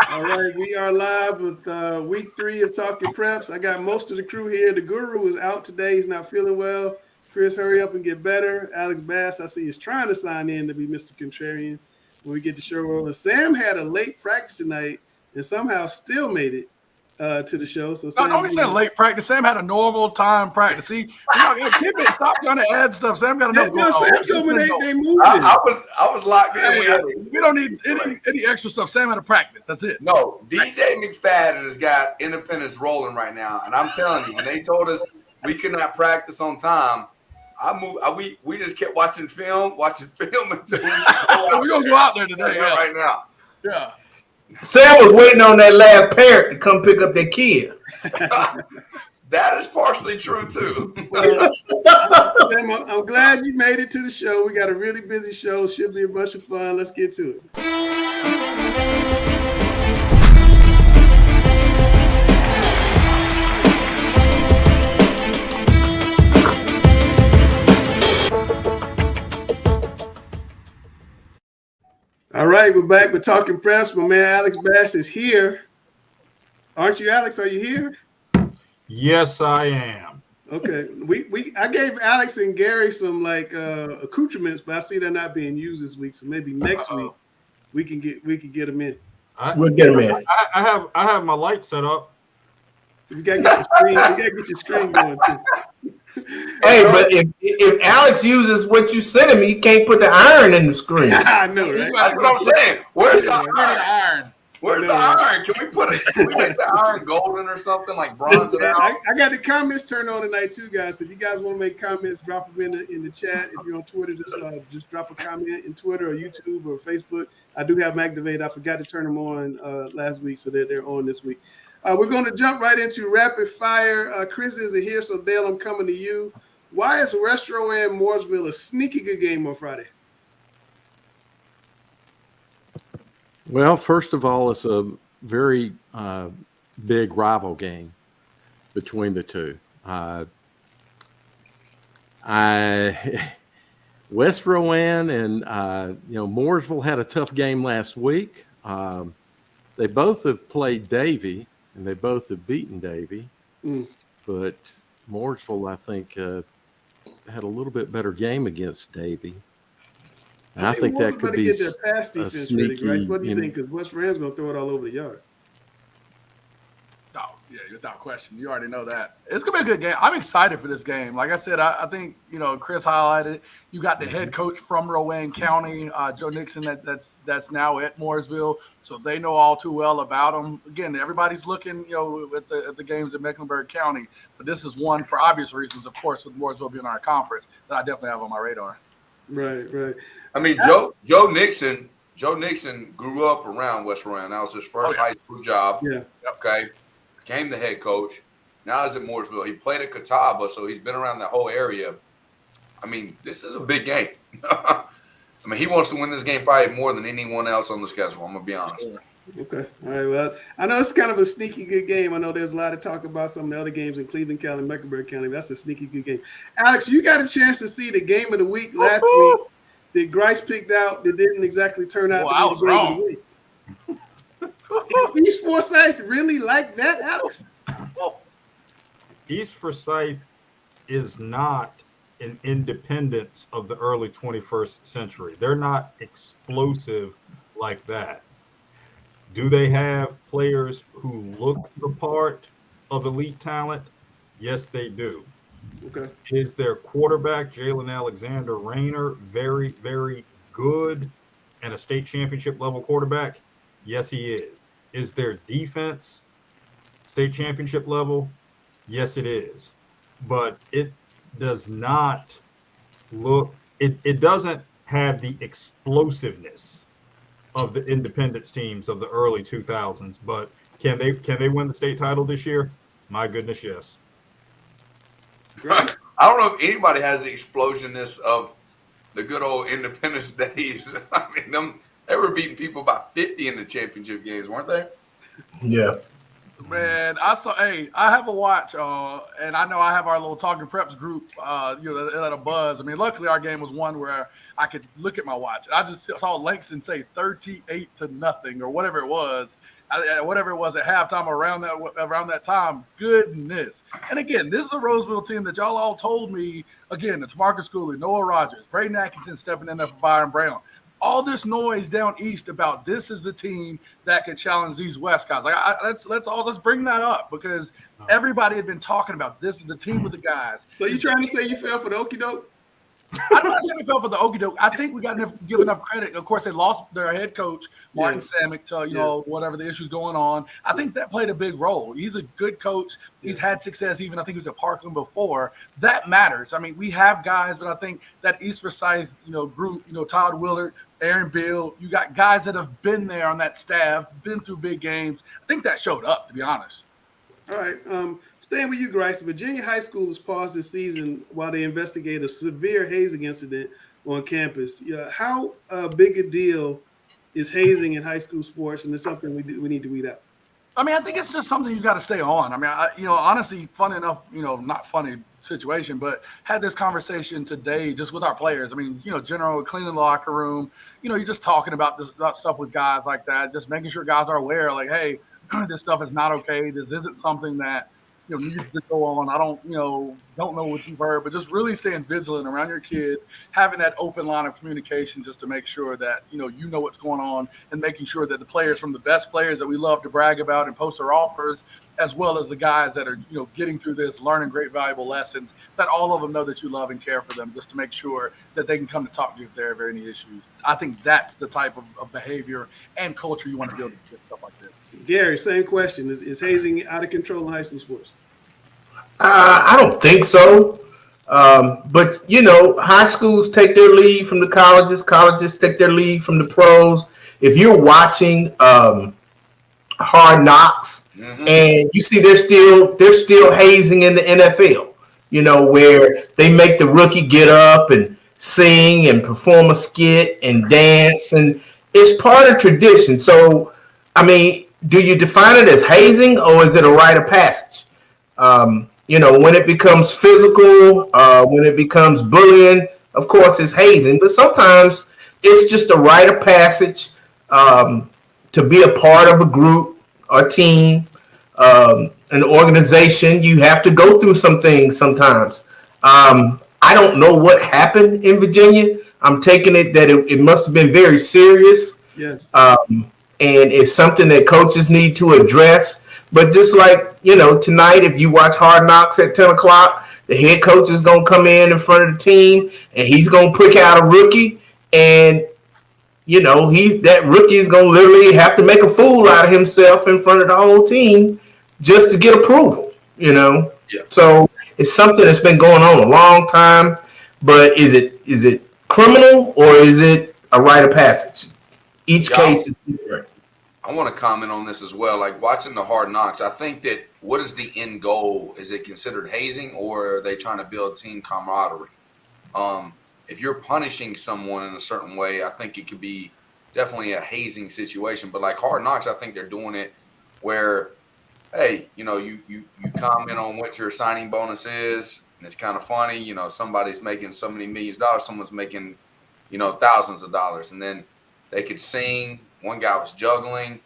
All right, we are live with week 3 of Talking Preps. I got most of the crew here. The guru is out today. He's not feeling well. Chris, hurry up and get better. Alex Bass, I see, is trying to sign in to be Mr. Contrarian when we get the show rolling. Sam had a late practice tonight and somehow still made it to the show. So No, Sam, don't be saying late practice. Sam had a normal time practice. See, stop trying to add stuff. Sam got enough going on. Sam told me they moved I was locked in. Hey, we don't need any extra stuff. Sam had a practice. That's it. No, DJ McFadden has got Independence rolling right now, and I'm telling you, when they told us we could not practice on time, we just kept watching film until we're gonna go out there today. Yeah. Right now. Yeah. Sam was waiting on that last parent to come pick up their kid. That is partially true too. Well, Sam, I'm glad you made it to the show. We got a really busy show. Should be a bunch of fun. Let's get to it. All right, we're back. We're talking preps. My man Alex Bass is here. Aren't you, Alex? Are you here? Yes, I am. Okay. I gave Alex and Gary some accoutrements, but I see they're not being used this week. So maybe next week we can get them in. We'll get them in. I have my light set up. You gotta get your screen. You gotta get your screen going too. Hey, but if Alex uses what you sent him, he can't put the iron in the screen. I know, right? That's what I'm saying. Where's the iron? Where's the Right. iron? Can we make the iron golden or something, like bronze it out? I got the comments turned on tonight too, guys. So if you guys want to make comments, drop them in the chat. If you're on Twitter, just drop a comment in Twitter or YouTube or Facebook. I do have them activated. I forgot to turn them on last week, so they're on this week. We're going to jump right into rapid fire. Chris isn't here, so Dale, I'm coming to you. Why is Retro and Mooresville a sneaky good game on Friday? Well, first of all, it's a very big rival game between the two. West Rowan and Mooresville had a tough game last week. They both have played Davie, and they both have beaten Davie. But Mooresville, I think, had a little bit better game against Davie. And I think that could be their pass defense a sneaky. Ready, right? What do you think? Because West Rand's going to throw it all over the yard. Oh, yeah, without question. You already know that. It's going to be a good game. I'm excited for this game. Like I said, I think, Chris highlighted it. You got the head coach from Rowan County, Joe Nixon, that's now at Mooresville. So they know all too well about him. Again, everybody's looking, at the games in Mecklenburg County. But this is one, for obvious reasons, of course, with Mooresville being our conference, that I definitely have on my radar. Right. I mean, Joe Nixon grew up around West Rowan. That was his first high school job. Yeah. Okay. Became the head coach. Now he's at Mooresville. He played at Catawba, so he's been around that whole area. I mean, this is a big game. I mean, he wants to win this game probably more than anyone else on the schedule. I'm going to be honest. Okay. All right. Well, I know it's kind of a sneaky good game. I know there's a lot of talk about some of the other games in Cleveland County, Mecklenburg County. That's a sneaky good game. Alex, you got a chance to see the game of the week last week that Grice picked out that didn't exactly turn out to be the game of the week. Is East Forsyth really like that, Alex? East Forsyth is not an independence of the early 21st century. They're not explosive like that. Do they have players who look the part of elite talent? Yes, they do. Okay. Is their quarterback, Jalen Alexander Rayner, very, very good and a state championship level quarterback? Yes, he is. Is their defense state championship level? Yes, it is. But it does not look, it doesn't have the explosiveness of the independence teams of the early 2000s. But can they win the state title this year? My goodness, yes. I don't know if anybody has the explosionness of the good old Independence days. I mean, they were beating people by 50 in the championship games, weren't they? Yeah. Man, I have a watch, and I know I have our little Talking Preps group, at a buzz. I mean, luckily our game was one where I could look at my watch. I just saw Langston say 38-0 or whatever it was. Whatever it was at halftime around that time. Goodness. And again, this is a Roseville team that y'all all told me, again, it's Marcus Cooley, Noah Rogers, Braden Atkinson stepping in there for Byron Brown. All this noise down east about this is the team that can challenge these West guys. Like, let's bring that up because everybody had been talking about this is the team with the guys. So you trying to say you fell for the okie doke? I'm not saying we fell for the okie doke. I think we got to give enough credit. Of course, they lost their head coach, Martin Samick, to whatever the issues going on. I think that played a big role. He's a good coach. He's had success. Even I think he was at Parkland before. That matters. I mean, we have guys, but I think that East Forsyth, group, Todd Willard, Aaron Beal, you got guys that have been there on that staff, been through big games. I think that showed up, to be honest. All right. Staying with you, Grice, Virginia High School has paused this season while they investigate a severe hazing incident on campus. How big a deal is hazing in high school sports, and it's something we need to weed out? I mean, I think it's just something you got to stay on. I mean, honestly, funny enough, not funny situation, but had this conversation today just with our players. I mean, general cleaning the locker room, you're just talking about stuff with guys like that, just making sure guys are aware, like, hey, this stuff is not okay. This isn't something that needs to go on. I don't know what you've heard, but just really staying vigilant around your kids, having that open line of communication just to make sure that, you know what's going on and making sure that the players from the best players that we love to brag about and post our offers, as well as the guys that are, getting through this, learning great, valuable lessons, that all of them know that you love and care for them just to make sure that they can come to talk to you if there are any issues. I think that's the type of behavior and culture you want to build with stuff like this. Gary, same question. Is hazing out of control in high school sports? I don't think so. But, high schools take their lead from the colleges. Colleges take their lead from the pros. If you're watching Hard Knocks and you see they're still hazing in the NFL, where they make the rookie get up and sing and perform a skit and dance. And it's part of tradition. So, I mean, do you define it as hazing or is it a rite of passage? When it becomes physical, when it becomes bullying, of course, it's hazing. But sometimes it's just a rite of passage to be a part of a group, a team, an organization. You have to go through some things sometimes. I don't know what happened in Virginia. I'm taking it that it must have been very serious. Yes. And it's something that coaches need to address. But just like, tonight, if you watch Hard Knocks at 10 o'clock, the head coach is going to come in front of the team and he's going to pick out a rookie. And, that rookie is going to literally have to make a fool out of himself in front of the whole team just to get approval, Yeah. So it's something that's been going on a long time. But is it criminal or is it a rite of passage? Each case is different. I want to comment on this as well. Like watching the Hard Knocks, I think that what is the end goal? Is it considered hazing or are they trying to build team camaraderie? If you're punishing someone in a certain way, I think it could be definitely a hazing situation. But like Hard Knocks, I think they're doing it where, hey, you comment on what your signing bonus is, and it's kind of funny. Somebody's making so many millions of dollars, someone's making, thousands of dollars, and then they could sing. One guy was juggling.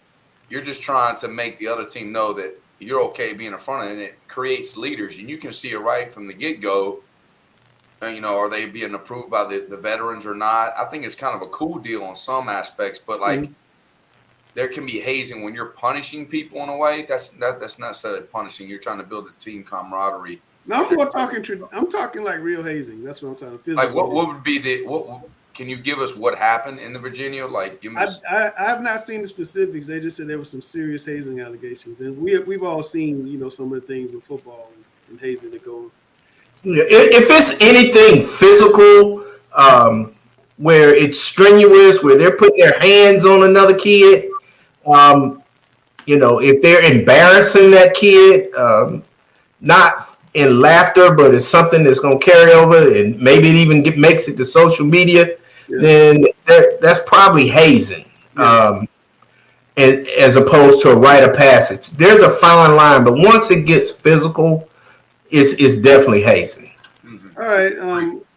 You're just trying to make the other team know that you're okay being in front of it, and it creates leaders. And you can see it right from the get-go, are they being approved by the veterans or not? I think it's kind of a cool deal on some aspects, but there can be hazing when you're punishing people in a way. That's not necessarily punishing. You're trying to build a team camaraderie. No, I'm talking like real hazing. That's what I'm talking. Physical like what would be can you give us what happened in the Virginia? Like, give us. I have not seen the specifics. They just said there was some serious hazing allegations, and we've all seen some of the things with football and hazing that go on. If it's anything physical, where it's strenuous, where they're putting their hands on another kid, if they're embarrassing that kid, not in laughter, but it's something that's going to carry over and maybe it even makes it to social media, then that's probably hazing, and as opposed to a rite of passage. There's a fine line, but once it gets physical, it's definitely hazing. All right.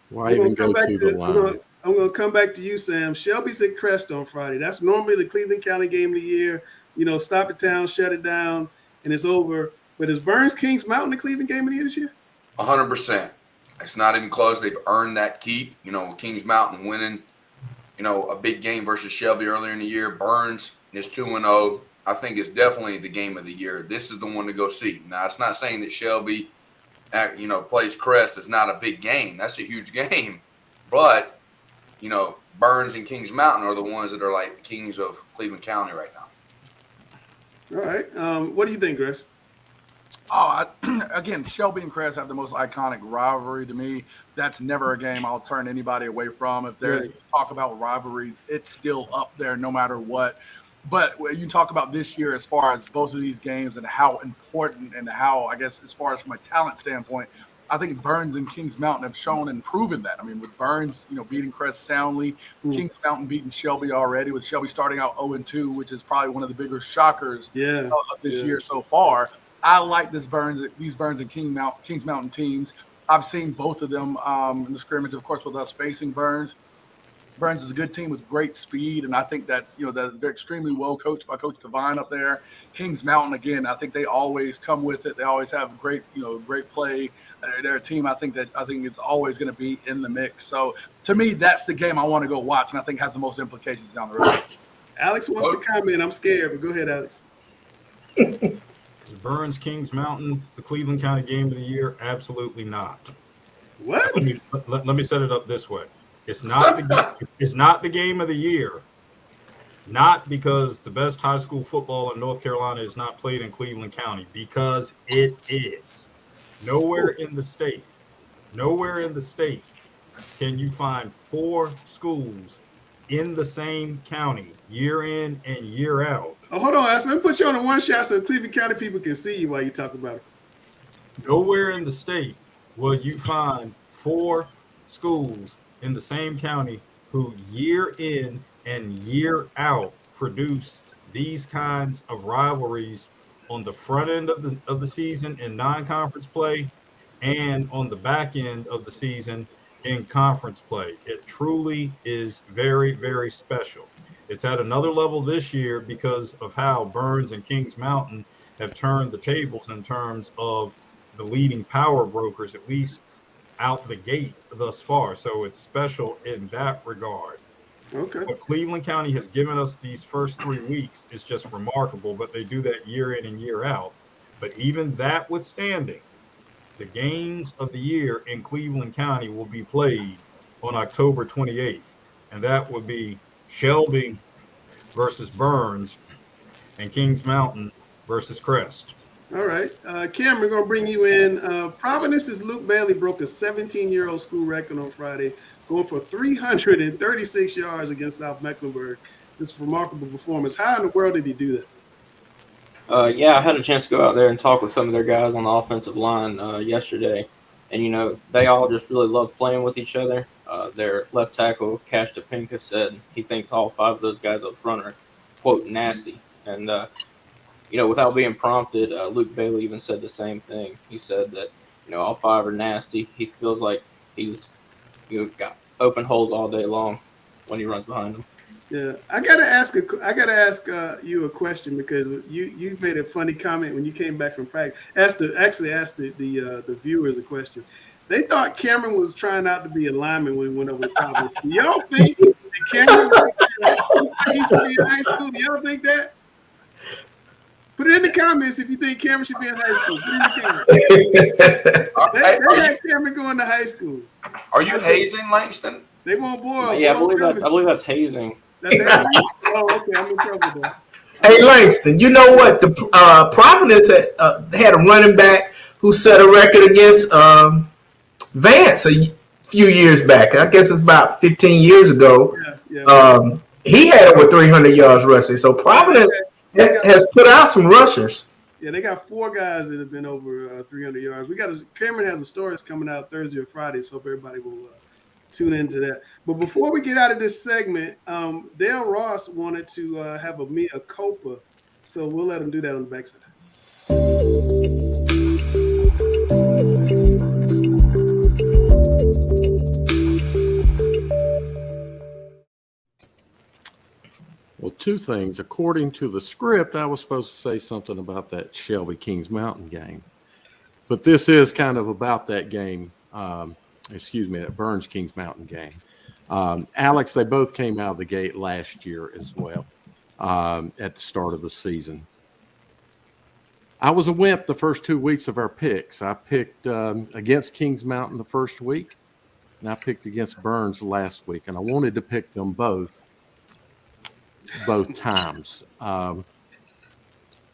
Why even go to the line? I'm going to come back to you, Sam. Shelby's at Crest on Friday. That's normally the Cleveland County game of the year. Stop it town, shut it down, and it's over. But is Burns Kings Mountain the Cleveland game of the year this year? 100%. It's not even close. They've earned that keep. Kings Mountain winning, a big game versus Shelby earlier in the year. Burns is 2-0. I think it's definitely the game of the year. This is the one to go see. Now, it's not saying that Shelby, plays Crest. It's not a big game. That's a huge game. But, Burns and Kings Mountain are the ones that are like the kings of Cleveland County right now. All right. What do you think, Chris? Again, Shelby and Crest have the most iconic rivalry to me. That's never a game I'll turn anybody away from. If there's talk about rivalries, it's still up there no matter what. But when you talk about this year as far as both of these games and how important and how, I guess, as far as from a talent standpoint, I think Burns and Kings Mountain have shown and proven that. I mean, with Burns, beating Crest soundly, Kings Mountain beating Shelby already, with Shelby starting out 0-2, which is probably one of the bigger shockers of this year so far. I like these Burns and Kings Mountain teams. I've seen both of them in the scrimmage, of course, with us facing Burns. Burns is a good team with great speed, and I think that they're extremely well coached by Coach Devine up there. Kings Mountain, again, I think they always come with it. They always have great play. They're a team I think it's always going to be in the mix. So to me, that's the game I want to go watch, and I think has the most implications down the road. Alex wants to comment. I'm scared, but go ahead, Alex. Burns Kings Mountain, the Cleveland County game of the year? Absolutely not. What? Let me set it up this way. It's not the game of the year, not because the best high school football in North Carolina is not played in Cleveland County, because it is. Nowhere in the state can you find 4 schools in the same county year in and year out. Oh, hold on, Ashley. Let me put you on the one shot so Cleveland County people can see you while you talk about it. Nowhere in the state will you find 4 schools in the same county who year in and year out produce these kinds of rivalries on the front end of the season in non-conference play and on the back end of the season in conference play. It truly is very, very special. It's at another level this year because of how Burns and Kings Mountain have turned the tables in terms of the leading power brokers, at least out the gate thus far. So it's special in that regard. Okay. What Cleveland County has given us these first 3 weeks is just remarkable, but they do that year in and year out. But even that withstanding, the games of the year in Cleveland County will be played on October 28th, and that would be Shelby versus Burns and Kings Mountain versus Crest. All right. Cam, we're going to bring you in. Providence's Luke Bailey broke a 17-year-old school record on Friday, going for 336 yards against South Mecklenburg. This is a remarkable performance. How in the world did he do that? Yeah, I had a chance to go out there and talk with some of their guys on the offensive line yesterday. And, they all just really love playing with each other. Their left tackle, Cash Topinka, said he thinks all 5 of those guys up front are, quote, nasty. And, without being prompted, Luke Bailey even said the same thing. He said that, all 5 are nasty. He feels like he's got open holes all day long when he runs behind them. Yeah, I gotta ask you a question because you made a funny comment when you came back from practice. Asked the viewers a question. They thought Cameron was trying out to be a lineman when he went over to college. Y'all think that Cameron he should be in high school? Y'all think that? Put it in the comments if you think Cameron should be in high school. Put it in the comments. They had Cameron going to high school. Are you hazing Langston? They want Boyle. Yeah, I believe that's hazing. Oh, okay. I'm in trouble though. Hey, Langston, you know what? The Providence had a running back who set a record against Vance a few years back. I guess it's about 15 years ago. Yeah. He had over 300 yards rushing. So Providence has put out some rushers. Yeah, they got 4 guys that have been over 300 yards. Cameron has a story that's coming out Thursday or Friday, so hope everybody will tune into that. But before we get out of this segment, Dale Ross wanted to have a mea culpa, so we'll let him do that on the backside. two things. According to the script, I was supposed to say something about that Shelby Kings Mountain game. But this is kind of about that game, that Burns Kings Mountain game. Alex, they both came out of the gate last year as well at the start of the season. I was a wimp the first 2 weeks of our picks. I picked against Kings Mountain the first week, and I picked against Burns last week, and I wanted to pick them both times.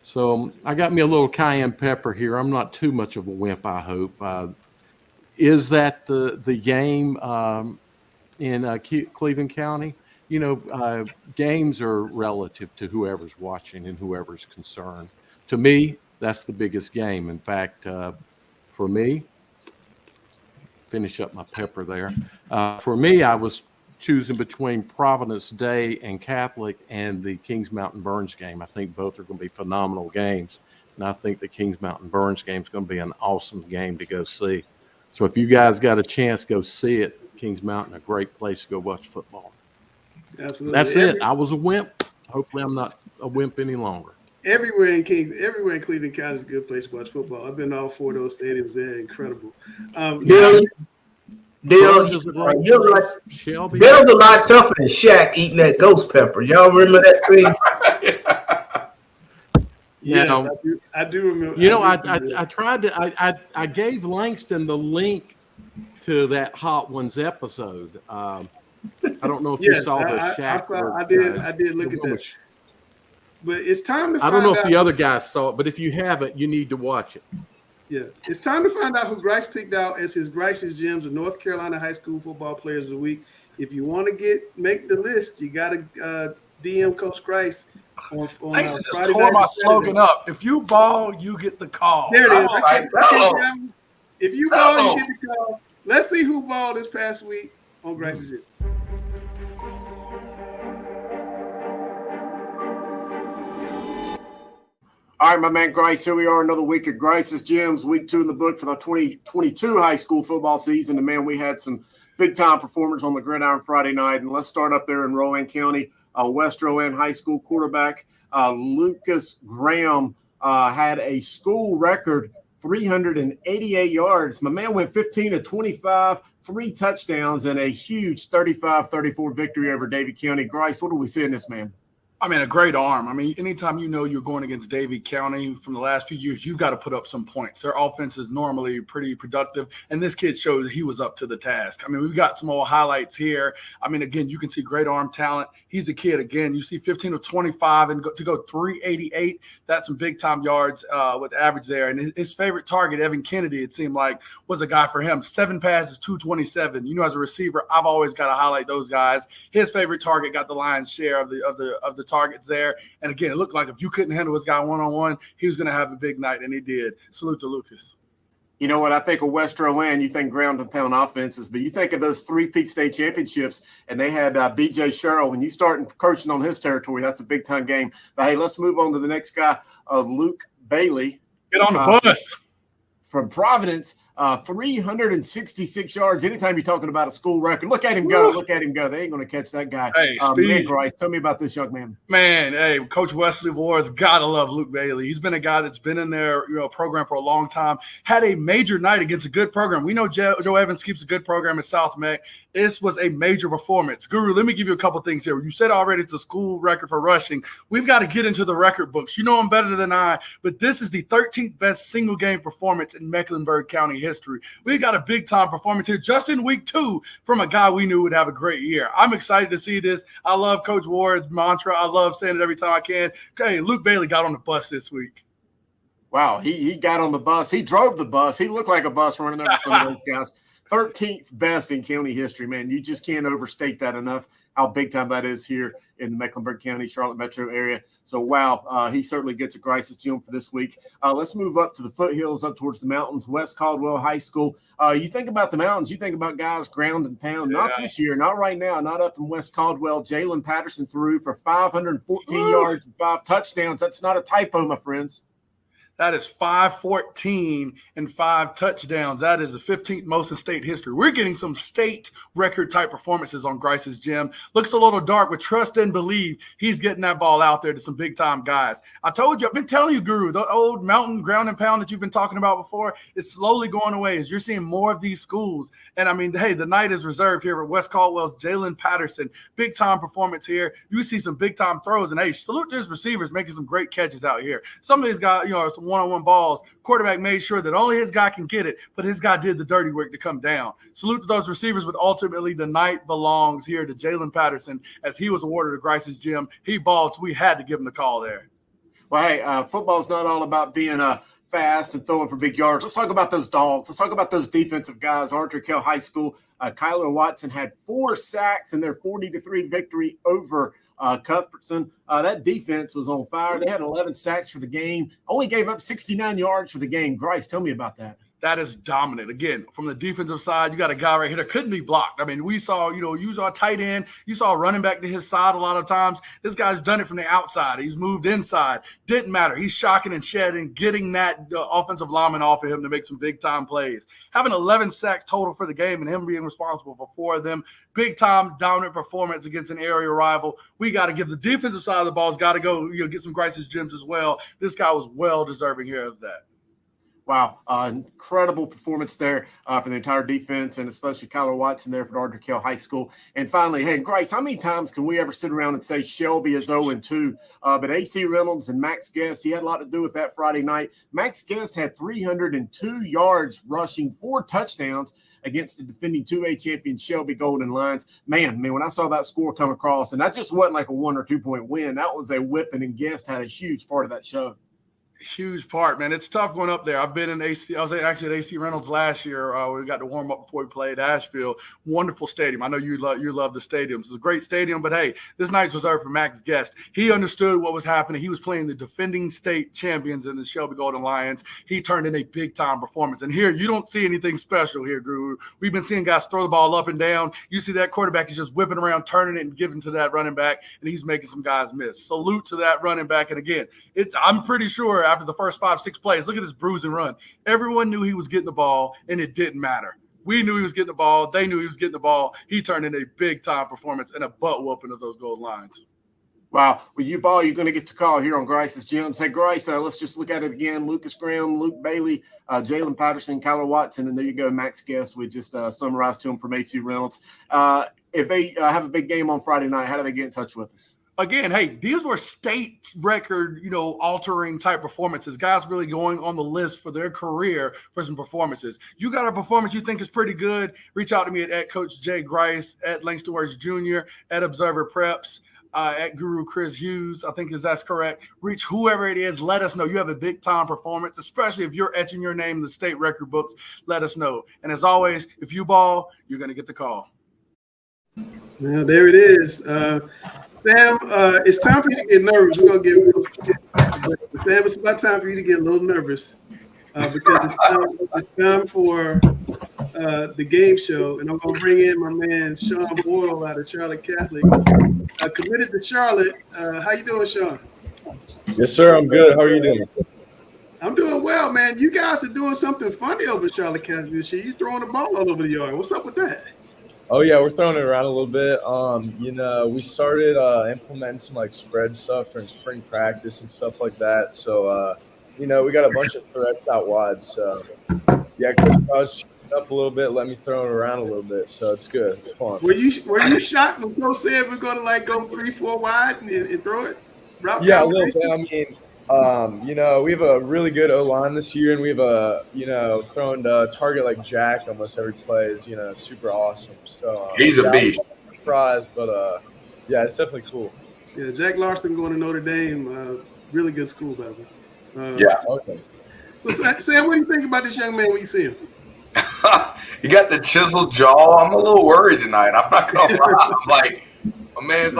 So I got me a little cayenne pepper here. I'm not too much of a wimp, I hope. Is that the game in Cleveland County? You know, games are relative to whoever's watching and whoever's concerned. To me, that's the biggest game. In fact, for me, finish up my pepper there. For me, I was choosing between Providence Day and Catholic and the Kings Mountain Burns game. I think both are going to be phenomenal games. And I think the Kings Mountain Burns game is going to be an awesome game to go see. So if you guys got a chance, go see it. Kings Mountain, a great place to go watch football. Absolutely. That's it. I was a wimp. Hopefully I'm not a wimp any longer. Everywhere in Cleveland County is a good place to watch football. I've been to all four of those stadiums. They're incredible. There's a lot tougher than Shaq eating that ghost pepper. Y'all remember that scene? Yes, I do remember. You know, I tried to. I gave Langston the link to that Hot Ones episode. I don't know if you saw the Shaq. I did look at that. But it's time to find out. I don't know if the other guys saw it, but if you haven't, you need to watch it. Yeah, it's time to find out who Grice picked out as his Grice's Gems of North Carolina high school football players of the week. If you want to make the list, you got to DM Coach Grice on Friday. Just tore my slogan up. If you ball, you get the call. There it is. If you ball, you get the call. Let's see who balled this past week on Grice's Gems. All right, my man Grice, here we are, another week at Grice's Gems, week 2 in the book for the 2022 high school football season. And, man, we had some big-time performers on the gridiron Friday night. And let's start up there in Rowan County. West Rowan High School quarterback Lucas Graham had a school record 388 yards. My man went 15 of 25, 3 touchdowns, and a huge 35-34 victory over Davie County. Grice, what do we see in this man? I mean, a great arm. I mean, anytime you know you're going against Davie County from the last few years, you've got to put up some points. Their offense is normally pretty productive, and this kid showed he was up to the task. I mean, we've got some more highlights here. I mean, again, you can see great arm talent. He's a kid. Again, you see 15 of 25 and to go 388. That's some big-time yards with average there. And his favorite target, Evan Kennedy, it seemed like, was a guy for him. 7 passes, 227. You know, as a receiver, I've always got to highlight those guys. His favorite target got the lion's share of the targets there. And again, it looked like if you couldn't handle this guy one-on-one, he was going to have a big night, and he did. Salute to Lucas. You know what? I think of West Rowan, you think ground and pound offenses, but you think of those 3 Peak State championships, and they had B.J. Sherrill. When you start encroaching on his territory, that's a big-time game. But, hey, let's move on to the next guy, Luke Bailey. Get on the bus. From Providence, 366 yards. Anytime you're talking about a school record, look at him go. Look at him go. They ain't going to catch that guy. Hey, man, Grice, tell me about this young man. Man, hey, Coach Wesley Ward's got to love Luke Bailey. He's been a guy that's been in their program for a long time. Had a major night against a good program. We know Joe Evans keeps a good program at South Meck. This was a major performance. Guru, let me give you a couple things here. You said already it's a school record for rushing. We've got to get into the record books. You know them better than I, but this is the 13th best single game performance in Mecklenburg County history. We got a big-time performance here just in week 2 from a guy we knew would have a great year. I'm excited to see this. I love Coach Ward's mantra. I love saying it every time I can. Okay, Luke Bailey got on the bus this week. Wow, he got on the bus. He drove the bus. He looked like a bus running over some of those guys. 13th best in county history, man. You just can't overstate that enough, how big time that is here in the Mecklenburg County, Charlotte metro area. So, wow, he certainly gets a Grice's Gym for this week. Let's move up to the foothills, up towards the mountains, West Caldwell High School. You think about the mountains, you think about guys ground and pound. Not this year, not right now, not up in West Caldwell. Jalen Patterson threw for 514 yards and 5 touchdowns. That's not a typo, my friends. That is 514 and 5 touchdowns. That is the 15th most in state history. We're getting some state record type performances on Grice's gym. Looks a little dark, but trust and believe he's getting that ball out there to some big time guys. I told you, I've been telling you, Guru, the old mountain ground and pound that you've been talking about before is slowly going away as you're seeing more of these schools. And I mean, hey, the night is reserved here at West Caldwell's Jalen Patterson. Big time performance here. You see some big time throws, and hey, salute to his receivers making some great catches out here. Some of these guys, some one-on-one balls. Quarterback made sure that only his guy can get it, but his guy did the dirty work to come down. Salute to those receivers, but ultimately the night belongs here to Jalen Patterson as he was awarded to Grice's gym. He balled, so we had to give him the call there. Well, hey, football's not all about being fast and throwing for big yards. Let's talk about those dogs. Let's talk about those defensive guys. Untitled High School, Kyler Watson had 4 sacks in their 40-3 victory over Cuthbertson. That defense was on fire. They had 11 sacks for the game, only gave up 69 yards for the game. Grice, tell me about that. That is dominant. Again, from the defensive side, you got a guy right here that couldn't be blocked. I mean, we saw, you saw a tight end. You saw a running back to his side a lot of times. This guy's done it from the outside. He's moved inside. Didn't matter. He's shocking and shedding, getting that offensive lineman off of him to make some big-time plays. Having 11 sacks total for the game and him being responsible for 4 of them. Big-time dominant performance against an area rival. We got to give the defensive side of the ball. Got to go get some Grice's gyms as well. This guy was well deserving here of that. Wow, incredible performance there for the entire defense, and especially Kyler Watson there for Untitled High School. And finally, hey, Grice, how many times can we ever sit around and say Shelby is 0-2? But A.C. Reynolds and Max Guest, he had a lot to do with that Friday night. Max Guest had 302 yards rushing, 4 touchdowns against the defending 2A champion Shelby Golden Lions. Man, when I saw that score come across, and that just wasn't like a 1 or 2 point win. That was a whipping, and Guest had a huge part of that show. Huge part, man. It's tough going up there. I've been in AC. I was actually at AC Reynolds last year. We got to warm up before we played Asheville. Wonderful stadium. I know you love the stadiums. It's a great stadium, but hey, this night's reserved for Max Guest. He understood what was happening. He was playing the defending state champions in the Shelby Golden Lions. He turned in a big time performance. And here, you don't see anything special here, Guru. We've been seeing guys throw the ball up and down. You see that quarterback is just whipping around, turning it and giving to that running back, and he's making some guys miss. Salute to that running back. And again, I'm pretty sure after the first 5-6 plays, look at this bruise and run. Everyone knew he was getting the ball, and it didn't matter. We knew he was getting the ball. They knew he was getting the ball. He turned in a big-time performance and a butt-whooping of those gold lines. Wow. Well, you're going to get to call here on Grice's Gyms. Hey, Grice, let's just look at it again. Lucas Graham, Luke Bailey, Jalen Patterson, Kyler Watson, and there you go, Max Guest. We just summarized to him from A.C. Reynolds. If they have a big game on Friday night, how do they get in touch with us? Again, hey, these were state record, altering type performances. Guys really going on the list for their career for some performances. You got a performance you think is pretty good, reach out to me at Coach Jay Grice, at Langston Words Jr., at Observer Preps, at Guru Chris Hughes. I think that's correct. Reach whoever it is. Let us know you have a big time performance, especially if you're etching your name in the state record books. Let us know. And as always, if you ball, you're going to get the call. Well, there it is. Sam, it's time for you to get nervous. We're going to get Sam, it's about time for you to get a little nervous because it's time for the game show. And I'm going to bring in my man, Sean Boyle out of Charlotte Catholic. Committed to Charlotte. How you doing, Sean? Yes, sir. I'm good. How are you doing? I'm doing well, man. You guys are doing something funny over at Charlotte Catholic this year. You're throwing the ball all over the yard. What's up with that? Oh, yeah, we're throwing it around a little bit. We started implementing some, spread stuff during spring practice and stuff like that. So, we got a bunch of threats out wide. So, yeah, Coach Brodowicz up a little bit, let me throw it around a little bit. So, it's good. It's fun. Were you shocked when Coach said we're going to, go 3-4 wide and throw it? Yeah, a little bit. I mean, we have a really good O-line this year, and we have thrown target like Jack almost every play is, super awesome. So he's a beast. I'm surprised, but yeah, it's definitely cool. Yeah, Jack Larson going to Notre Dame, really good school, by the way. Yeah. Okay. So, Sam, what do you think about this young man when you see him? He got the chiseled jaw. I'm a little worried tonight. I'm not gonna lie. My man's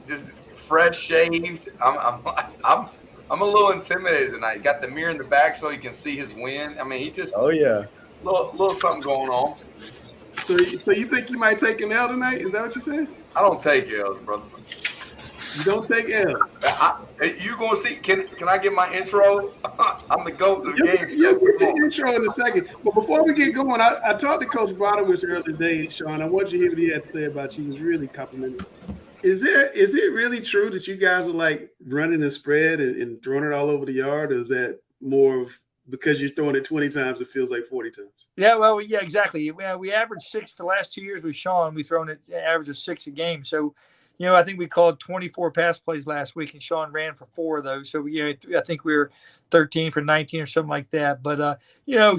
just fresh shaved. I'm a little intimidated tonight. Got the mirror in the back so he can see his win. I mean, he just little something going on. So you think you might take an L tonight? Is that what you're saying? I don't take L's, brother. You don't take L's. You gonna see? Can I get my intro? I'm the GOAT of the game show. You'll get your intro in a second. But before we get going, I talked to Coach Brodowicz earlier today, Sean. I want you to hear what he had to say about you. He was really complimenting. Is it really true that you guys are like running a spread and throwing it all over the yard? Or is that more of because you're throwing it 20 times, it feels like 40 times? Yeah, well, yeah, exactly. We averaged 6 for the last 2 years with Sean. We've thrown it average of 6 a game. So, I think we called 24 pass plays last week, and Sean ran for 4 of those. So, I think we were 13 for 19 or something like that. But,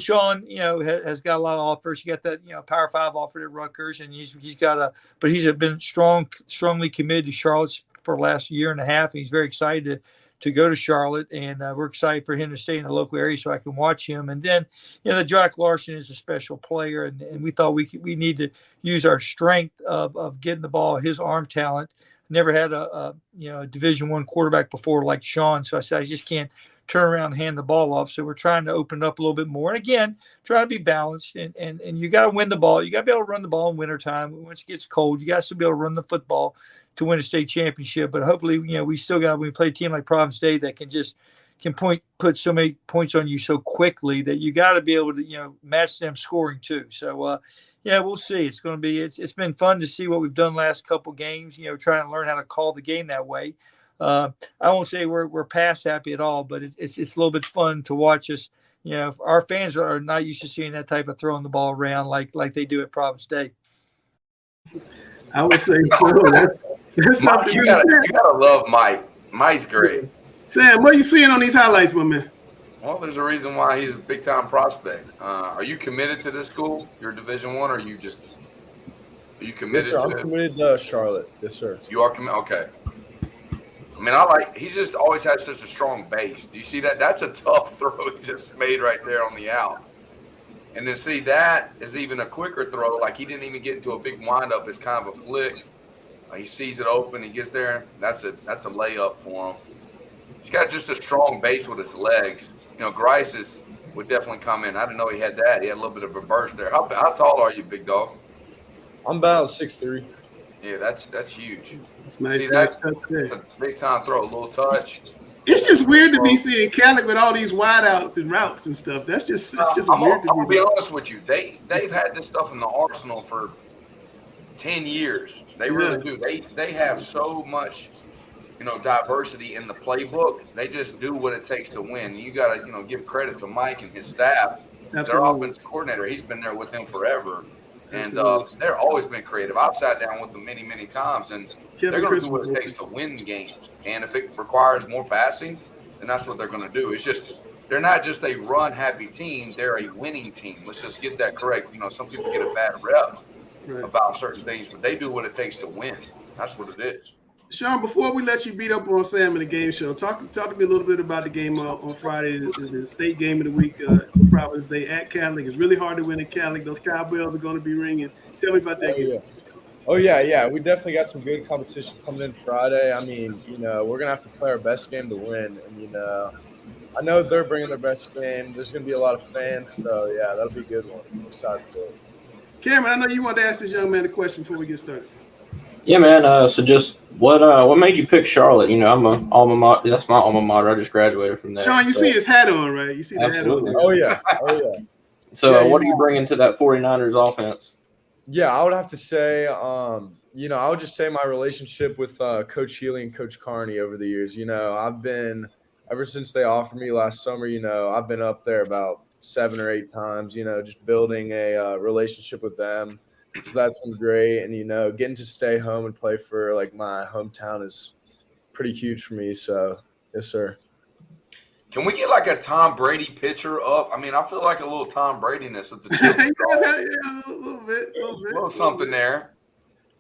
Sean, has got a lot of offers. He got that, Power 5 offer at Rutgers, and he's been strongly committed to Charlotte for the last year and a half. And he's very excited to go to Charlotte, and we're excited for him to stay in the local area so I can watch him. And then, the Jack Larson is a special player, and we thought we need to use our strength of getting the ball, his arm talent. Never had a Division I quarterback before like Sean, so I said I just can't turn around and hand the ball off. So we're trying to open it up a little bit more. And again, trying to be balanced, and you got to win the ball. You got to be able to run the ball in wintertime. Once it gets cold, you got to be able to run the football to win a state championship. But hopefully, we still got, when we play a team like Providence Day that can put so many points on you so quickly that you got to be able to, match them scoring too. So, we'll see. It's going to be, it's been fun to see what we've done last couple games, trying to learn how to call the game that way. I won't say we're pass happy at all, but it's a little bit fun to watch us. Our fans are not used to seeing that type of throwing the ball around like they do at Providence Day. I would say that's something you gotta love Mike. Mike's great. Sam, what are you seeing on these highlights, my man? Well, there's a reason why he's a big time prospect. Are you committed to this school? You're Division I, or are you committed? Yes, sir. to I'm committed to Charlotte. Yes, sir. You are committed. Okay. I mean, he's just always had such a strong base. Do you see that? That's a tough throw he just made right there on the out. And then see, that is even a quicker throw. Like, he didn't even get into a big windup. It's kind of a flick. He sees it open. He gets there. That's a layup for him. He's got just a strong base with his legs. Grice would definitely come in. I didn't know he had that. He had a little bit of a burst there. How tall are you, big dog? I'm about 6'3". Yeah, that's huge. That's nice. See, that's a big time throw, a little touch. It's just weird to be seeing Calic with all these wideouts and routes and stuff. That's just weird. I'm gonna be honest with you. They've had this stuff in the arsenal for 10 years. They really do. They have so much, diversity in the playbook. They just do what it takes to win. You gotta, give credit to Mike and his staff. Absolutely. Their offensive coordinator, he's been there with him forever. And they're always been creative. I've sat down with them many, many times, and they're going to do what it takes to win games. And if it requires more passing, then that's what they're going to do. It's just they're not just a run-happy team. They're a winning team. Let's just get that correct. Some people get a bad rep about certain things, but they do what it takes to win. That's what it is. Sean, before we let you beat up on Sam in the game show, talk to me a little bit about the game on Friday, the state game of the week, Providence Day at Catholic. It's really hard to win at Catholic. Those cowbells are going to be ringing. Tell me about that game. Oh, yeah. We definitely got some good competition coming in Friday. I mean, we're going to have to play our best game to win. And, I know they're bringing their best game. There's going to be a lot of fans. So, yeah, that'll be a good one. I'm excited for it. Cameron, I know you wanted to ask this young man a question before we get started. Yeah, man. So just what made you pick Charlotte? I'm a alma mater. That's my alma mater. I just graduated from there. Sean, you see his hat on, right? You see the absolutely. hat on. Oh, yeah. So what do you bring into that 49ers offense? Yeah, I would have to say, I would just say my relationship with Coach Healy and Coach Carney over the years. I've been, ever since they offered me last summer, I've been up there about 7 or 8 times, just building a relationship with them. So that's been great. And, getting to stay home and play for, my hometown is pretty huge for me. So, yes, sir. Can we get, a Tom Brady picture up? I mean, I feel like a little Tom Brady-ness at the gym. a little bit. A little something there.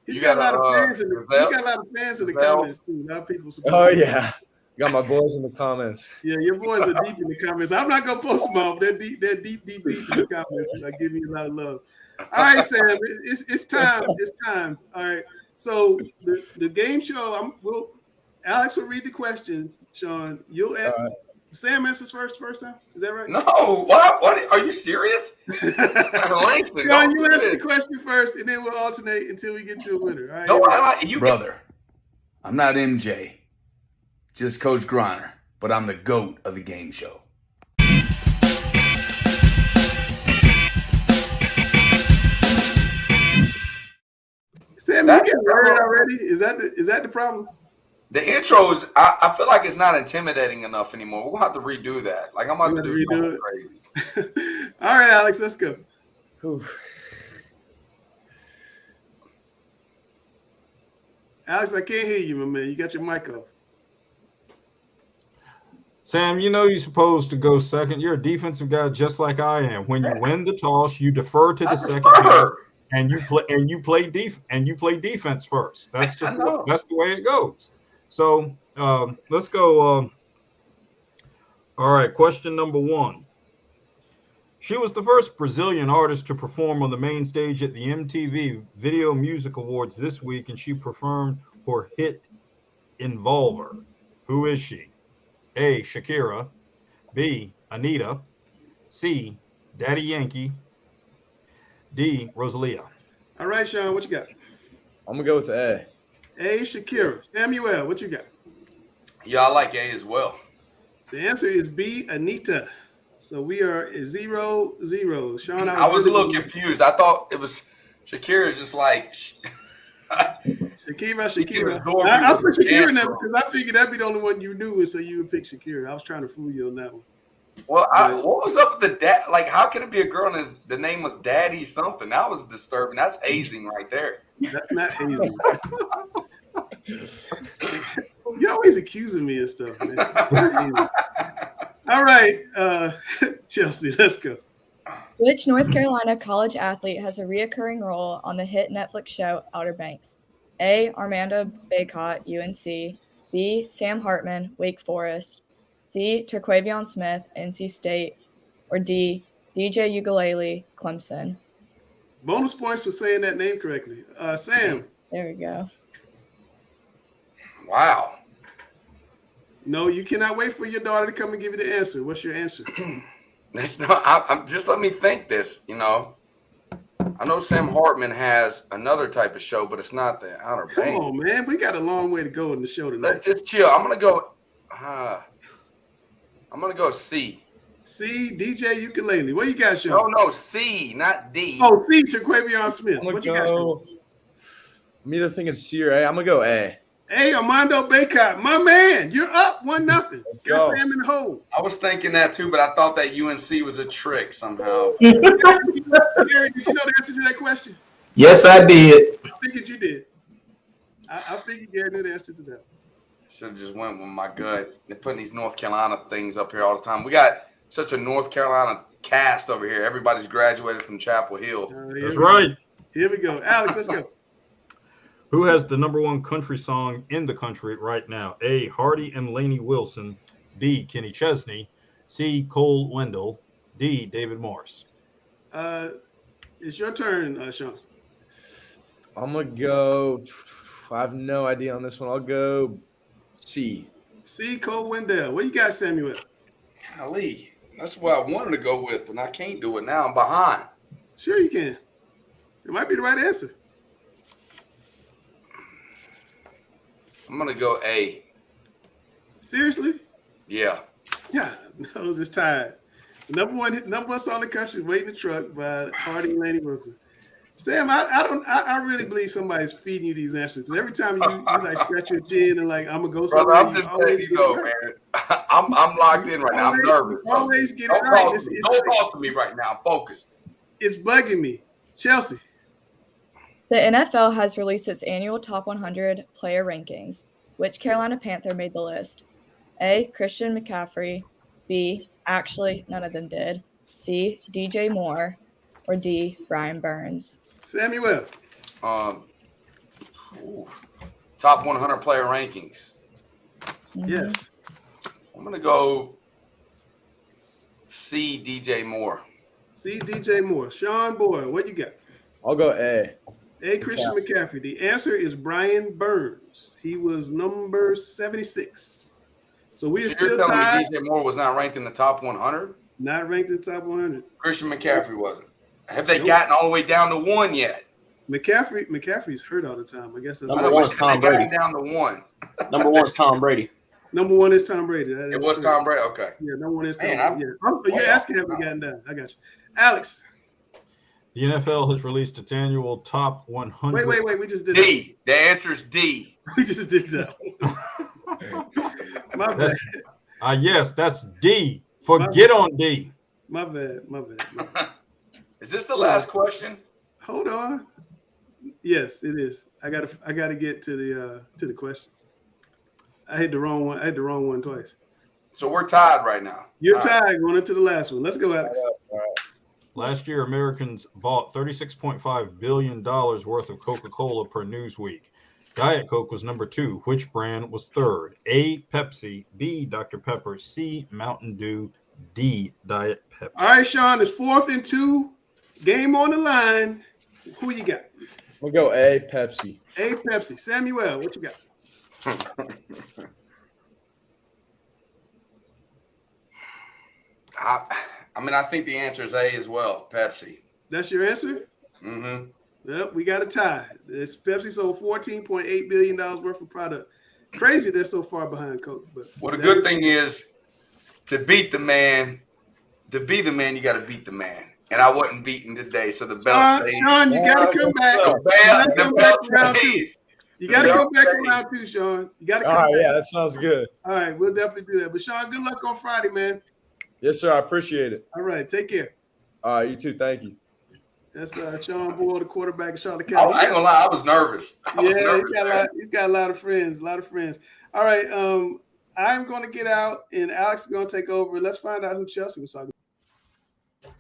He's got a lot of fans in the comments, too. A lot of people support. Oh, yeah. Got my boys in the comments. Yeah, your boys are deep in the comments. I'm not going to post them all, but they're deep in the comments. I give you a lot of love. All right, Sam, it's time. It's time. All right. So the game show, Alex will read the question. Sean, you'll ask. Sam answers first time. Is that right? No. What? Are you serious? Langston, Sean, you answer the question first, and then we'll alternate until we get to a winner. All right. No, brother. I'm not MJ. Just Coach Griner, but I'm the GOAT of the game show. Sam, you get worried already? Is that the problem? The intro is. I feel like it's not intimidating enough anymore. We'll have to redo that. Like I'm about to do something crazy. All right, Alex, let's go. Whew. Alex, I can't hear you, my man. You got your mic off. Sam, you know you're supposed to go second. You're a defensive guy just like I am. When you win the toss, you defer to the second guy, and you play defense first. That's just that's the way it goes. So let's go. All right, question number 1. She was the first Brazilian artist to perform on the main stage at the MTV Video Music Awards this week, and she performed her hit Envolver. Who is she? A, Shakira, B, Anita, C, Daddy Yankee, D, Rosalia. All right, Sean, what you got? I'm gonna go with A. A, Shakira. Samuel, what you got? Yeah, I like A as well. The answer is B, Anita. So we are 0-0. Sean, I was a little confused. I thought it was Shakira is just like Shakira. I put Shakira in there because I figured that'd be the only one you knew, so you would pick Shakira. I was trying to fool you on that one. Well, what was up with the dad? Like, how can it be a girl and the name was Daddy something? That was disturbing. That's hazing right there. That's not hazing. You're always accusing me of stuff, man. All right, Chelsea, let's go. Which North Carolina college athlete has a reoccurring role on the hit Netflix show Outer Banks? A, Armando Bacot, UNC. B, Sam Hartman, Wake Forest. C, Terquavion Smith, NC State. Or D, DJ Ukulele, Clemson. Bonus points for saying that name correctly. Sam. There we go. Wow. No, you cannot wait for your daughter to come and give you the answer. What's your answer? That's not. I'm just let me think this. You know, I know Sam Hartman has another type of show, but it's not the Outer Banks. Come on, man. We got a long way to go in the show tonight. Let's just chill. I'm gonna go. I'm gonna go C. C, DJ Ukulele. What you got, Sean? No, C, not D. Oh, C, Terquavion Smith. I'm gonna What you got, Sean? I'm either thinking C or A. I'm gonna go A. Hey, Armando Bacot, my man, you're up 1-0. Got Sam in the hole. I was thinking that too, but I thought that UNC was a trick somehow. Gary, did you know the answer to that question? Yes, I did. I figured you did. I figured Gary knew the answer to that. Should have just went with my gut. They're putting these North Carolina things up here all the time. We got such a North Carolina cast over here. Everybody's graduated from Chapel Hill. That's right. Here we go. Alex, let's go. Who has the #1 country song in the country right now? A, Hardy and Lainey Wilson. B, Kenny Chesney. C, Cole Wendell. D, David Morris. It's your turn, Sean. I'm gonna go. I have no idea on this one. I'll go C. C, Cole Wendell. What you got, Samuel? Golly, that's what I wanted to go with, but I can't do it now. I'm behind. Sure you can. It might be the right answer. I'm gonna go A. Seriously? Yeah. Yeah, I was just tired. The number one song in the country, "Wait in the Truck" by Hardy and Lainey Wilson. Sam, I really believe somebody's feeding you these answers. Every time you like scratch your chin and like I'm gonna go somewhere. Brother, I'm just letting you know, man. I'm locked in right now. I'm nervous. Always get it right. Don't talk to me right now. I'm focused. It's bugging me. Chelsea. The NFL has released its annual top 100 player rankings. Which Carolina Panther made the list? A, Christian McCaffrey. B, actually, none of them did. C, DJ Moore. Or D, Brian Burns. Samuel. Top 100 player rankings. Mm-hmm. Yes. I'm going to go C, DJ Moore. C, DJ Moore. Sean Boyle, what you got? I'll go A. A, Christian McCaffrey. The answer is Brian Burns. He was number 76. So we are still you're telling tied. me DJ Moore was not ranked in the top 100? Not ranked in the top 100. Christian McCaffrey wasn't. Have they gotten all the way down to 1 yet? McCaffrey's hurt all the time. I guess that's Number 1 is Tom Brady. Down to 1. Number 1 is Tom Brady. Number 1 is Tom Brady. It was true. Tom Brady. Okay. Yeah, number 1 is Tom Man, Brady. Yeah. You're asking have we gotten down. I got you. Alex. The NFL has released its annual top 100. Wait. We just did that. D. The answer is D. We just did that. My bad. Yes, that's D. Forget on D. My bad. Is this the last question? Hold on. Yes, it is. I gotta get to the question. I hit the wrong one twice. So we're tied right now. You're tied going into the last one. Let's go, Alex. Last year, Americans bought $36.5 billion worth of Coca-Cola per Newsweek. Diet Coke was number 2. Which brand was third? A, Pepsi, B, Dr. Pepper, C, Mountain Dew, D, Diet Pepsi. All right, Sean, it's 4th and 2. Game on the line. Who you got? We'll go A, Pepsi. A, Pepsi. Samuel, what you got? I think the answer is A as well, Pepsi. That's your answer? Mm-hmm. Yep, we got a tie. It's Pepsi sold $14.8 billion worth of product. Crazy they're so far behind Coke. But well, the good thing is to beat the man, you got to beat the man. And I wasn't beaten today, so the belt stays. Sean, you got to come back. The belt stays. You got to come back for round 2, Sean. You got to come back. Yeah, that sounds good. All right, we'll definitely do that. But, Sean, good luck on Friday, man. Yes, sir. I appreciate it. All right, take care. All right, you too. Thank you. That's Sean Boyle, the quarterback of Charlotte I County. ain't gonna lie, I was nervous. He's got a lot of friends. All right, I'm going to get out, and Alex is going to take over. Let's find out who Chelsea was talking about.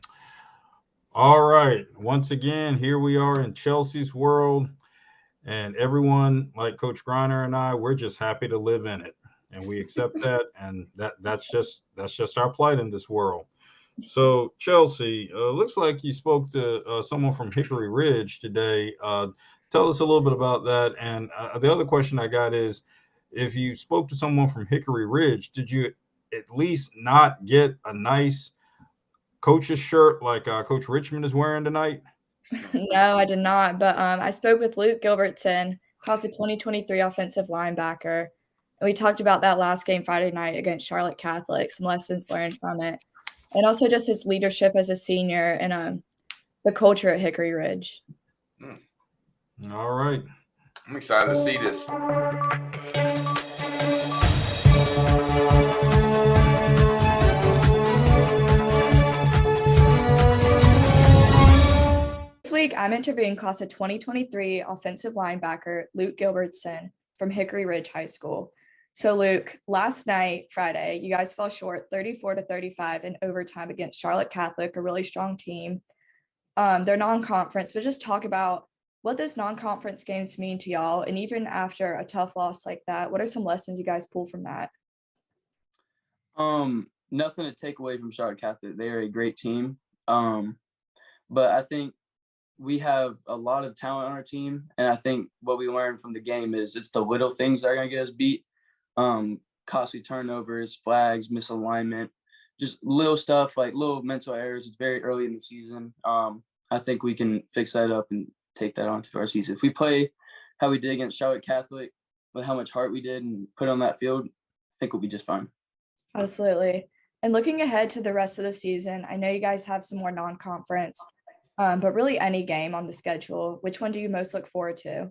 All right. Once again, here we are in Chelsea's world, and everyone, like Coach Griner and I, we're just happy to live in it, and we accept that, and that's just our plight in this world. So, Chelsea, looks like you spoke to someone from Hickory Ridge today. Tell us a little bit about that. And the other question I got is, if you spoke to someone from Hickory Ridge, did you at least not get a nice coach's shirt like Coach Richmond is wearing tonight? No, I did not. But I spoke with Luke Gilbertson, class of 2023 offensive linebacker. And we talked about that last game Friday night against Charlotte Catholic, some lessons learned from it. And also just his leadership as a senior and the culture at Hickory Ridge. All right. I'm excited to see this. This week, I'm interviewing class of 2023 offensive linebacker Luke Gilbertson from Hickory Ridge High School. So, Luke, last night, Friday, you guys fell short 34-35 in overtime against Charlotte Catholic, a really strong team. They're non-conference, but just talk about what those non-conference games mean to y'all. And even after a tough loss like that, what are some lessons you guys pull from that? Nothing to take away from Charlotte Catholic. They're a great team. But I think we have a lot of talent on our team. And I think what we learned from the game is it's the little things that are going to get us beat. Costly turnovers, flags, misalignment, just little stuff like little mental errors. It's very early in the season. I think we can fix that up and take that on to our season. If we play how we did against Charlotte Catholic, with how much heart we did and put on that field, I think we'll be just fine. Absolutely. And looking ahead to the rest of the season, I know you guys have some more non-conference, but really any game on the schedule. Which one do you most look forward to?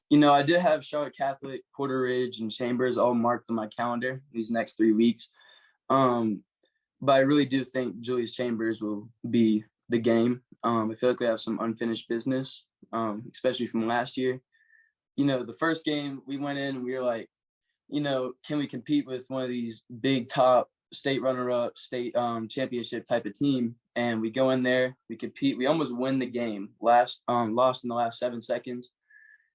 You know, I did have Charlotte Catholic, Porter Ridge, and Chambers all marked on my calendar these next 3 weeks. But I really do think Julius Chambers will be the game. I feel like we have some unfinished business, especially from last year. You know, the first game we went in and we were like, you know, can we compete with one of these big top state runner-up, state championship type of team? And we go in there, we compete, we almost win the game. Lost in the last 7 seconds.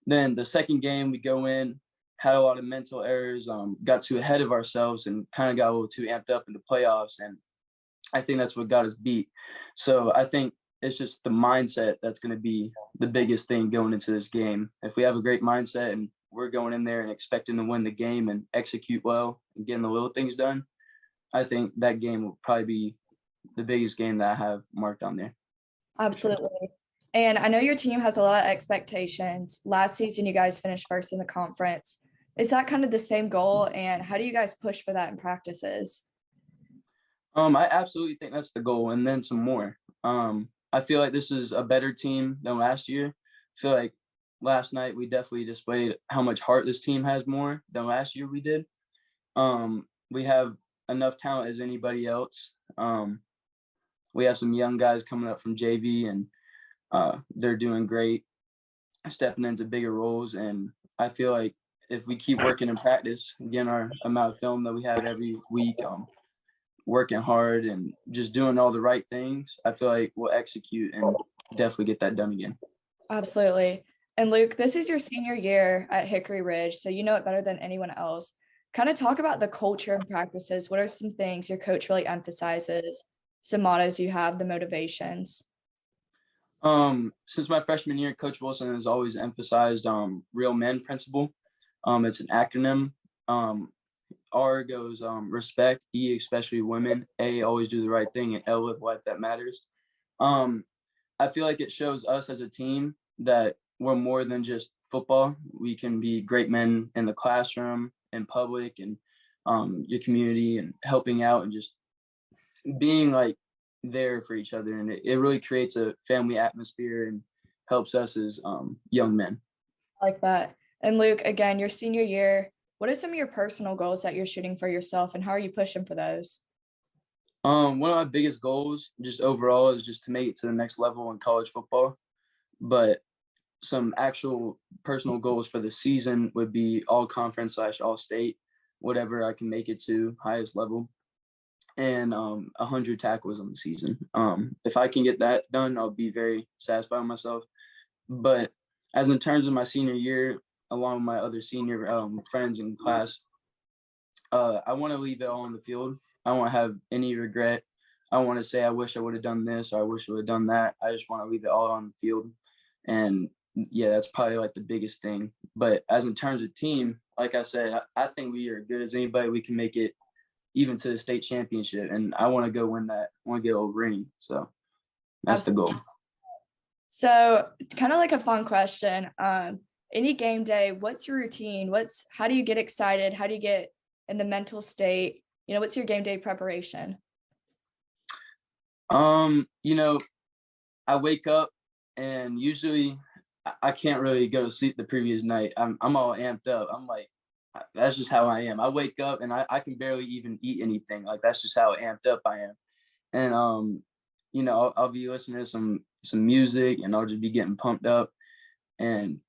Then the second game, we go in, had a lot of mental errors, got too ahead of ourselves and kind of got a little too amped up in the playoffs. And I think that's what got us beat. So I think it's just the mindset that's going to be the biggest thing going into this game. If we have a great mindset and we're going in there and expecting to win the game and execute well and getting the little things done, I think that game will probably be the biggest game that I have marked on there. Absolutely. And I know your team has a lot of expectations. Last season, you guys finished first in the conference. Is that kind of the same goal? And how do you guys push for that in practices? I absolutely think that's the goal, and then some more. I feel like this is a better team than last year. I feel like last night we definitely displayed how much heart this team has more than last year we did. We have enough talent as anybody else. We have some young guys coming up from JV, and they're doing great, stepping into bigger roles. And I feel like if we keep working in practice, getting our amount of film that we have every week, working hard and just doing all the right things, I feel like we'll execute and definitely get that done again. Absolutely. And Luke, this is your senior year at Hickory Ridge, so you know it better than anyone else. Kind of talk about the culture and practices. What are some things your coach really emphasizes? Some mottos you have, the motivations? Since my freshman year, Coach Wilson has always emphasized real men principle. It's an acronym. R goes respect, E especially women, A always do the right thing, and L live life that matters. I feel like it shows us as a team that we're more than just football. We can be great men in the classroom, in public, and your community, and helping out and just being like there for each other. And it really creates a family atmosphere and helps us as young men. I like that. And Luke, again, your senior year, what are some of your personal goals that you're shooting for yourself, and how are you pushing for those? One of my biggest goals just overall is just to make it to the next level in college football. But some actual personal goals for the season would be all conference / all state, whatever I can make it to, highest level, and 100 tackles on the season. If I can get that done, I'll be very satisfied with myself. But as in terms of my senior year, along with my other senior friends in class, I want to leave it all on the field. I won't have any regret. I want to say I wish I would have done this, or I wish I would have done that. I just want to leave it all on the field. And yeah, that's probably like the biggest thing. But as in terms of team, like I said, I think we are as good as anybody. We can make it even to the state championship, and I want to go win that. I want to get a ring. So that's the goal. So kind of like a fun question. Any game day, what's your routine? How do you get excited? How do you get in the mental state? You know, what's your game day preparation? I wake up, and usually I can't really go to sleep the previous night. I'm all amped up. I'm like, that's just how I am. I wake up and I can barely even eat anything. Like, that's just how amped up I am. And I'll be listening to some music, and I'll just be getting pumped up. And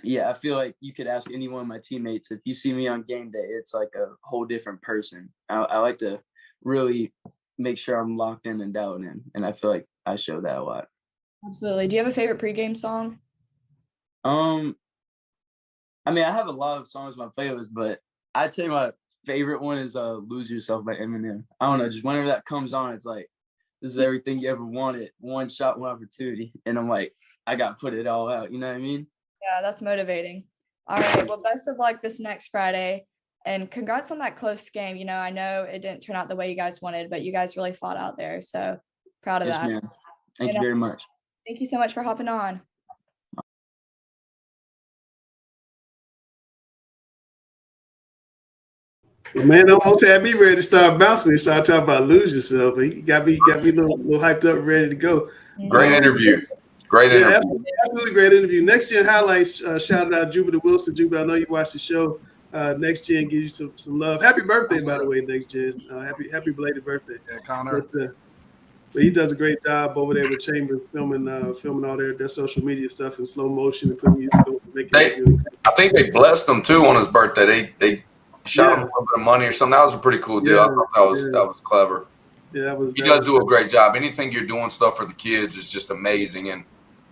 yeah, I feel like you could ask any one of my teammates, if you see me on game day, it's like a whole different person. I like to really make sure I'm locked in and dialed in, and I feel like I show that a lot. Absolutely. Do you have a favorite pregame song? I have a lot of songs on my playlist, but I'd say my favorite one is Lose Yourself by Eminem. I don't know, just whenever that comes on, it's like, this is everything you ever wanted, one shot, one opportunity. And I'm like, I got to put it all out. You know what I mean? Yeah, that's motivating. All right. Well, best of luck this next Friday. And congrats on that close game. You know, I know it didn't turn out the way you guys wanted, but you guys really fought out there. So proud of Yes, that. ma'am. Thank you very much. Thank you so much for hopping on. Well, man, almost had me ready to start bouncing and start talking about Lose Yourself. He got me a little hyped up, ready to go. Great interview. Great interview. Absolutely great interview. Next Gen Highlights, shout out Jupiter Wilson. Jupiter, I know you watched the show. Next Gen gives you some love. Happy birthday, by the way, Next Gen. Happy belated birthday. Yeah, Connor. But he does a great job over there with Chambers filming all their social media stuff in slow motion and putting music on. I think they blessed him too on his birthday. They shot him a little bit of money or something. That was a pretty cool deal. Yeah, I thought that was clever. Yeah, he does do a great job. Anything you're doing stuff for the kids is just amazing, and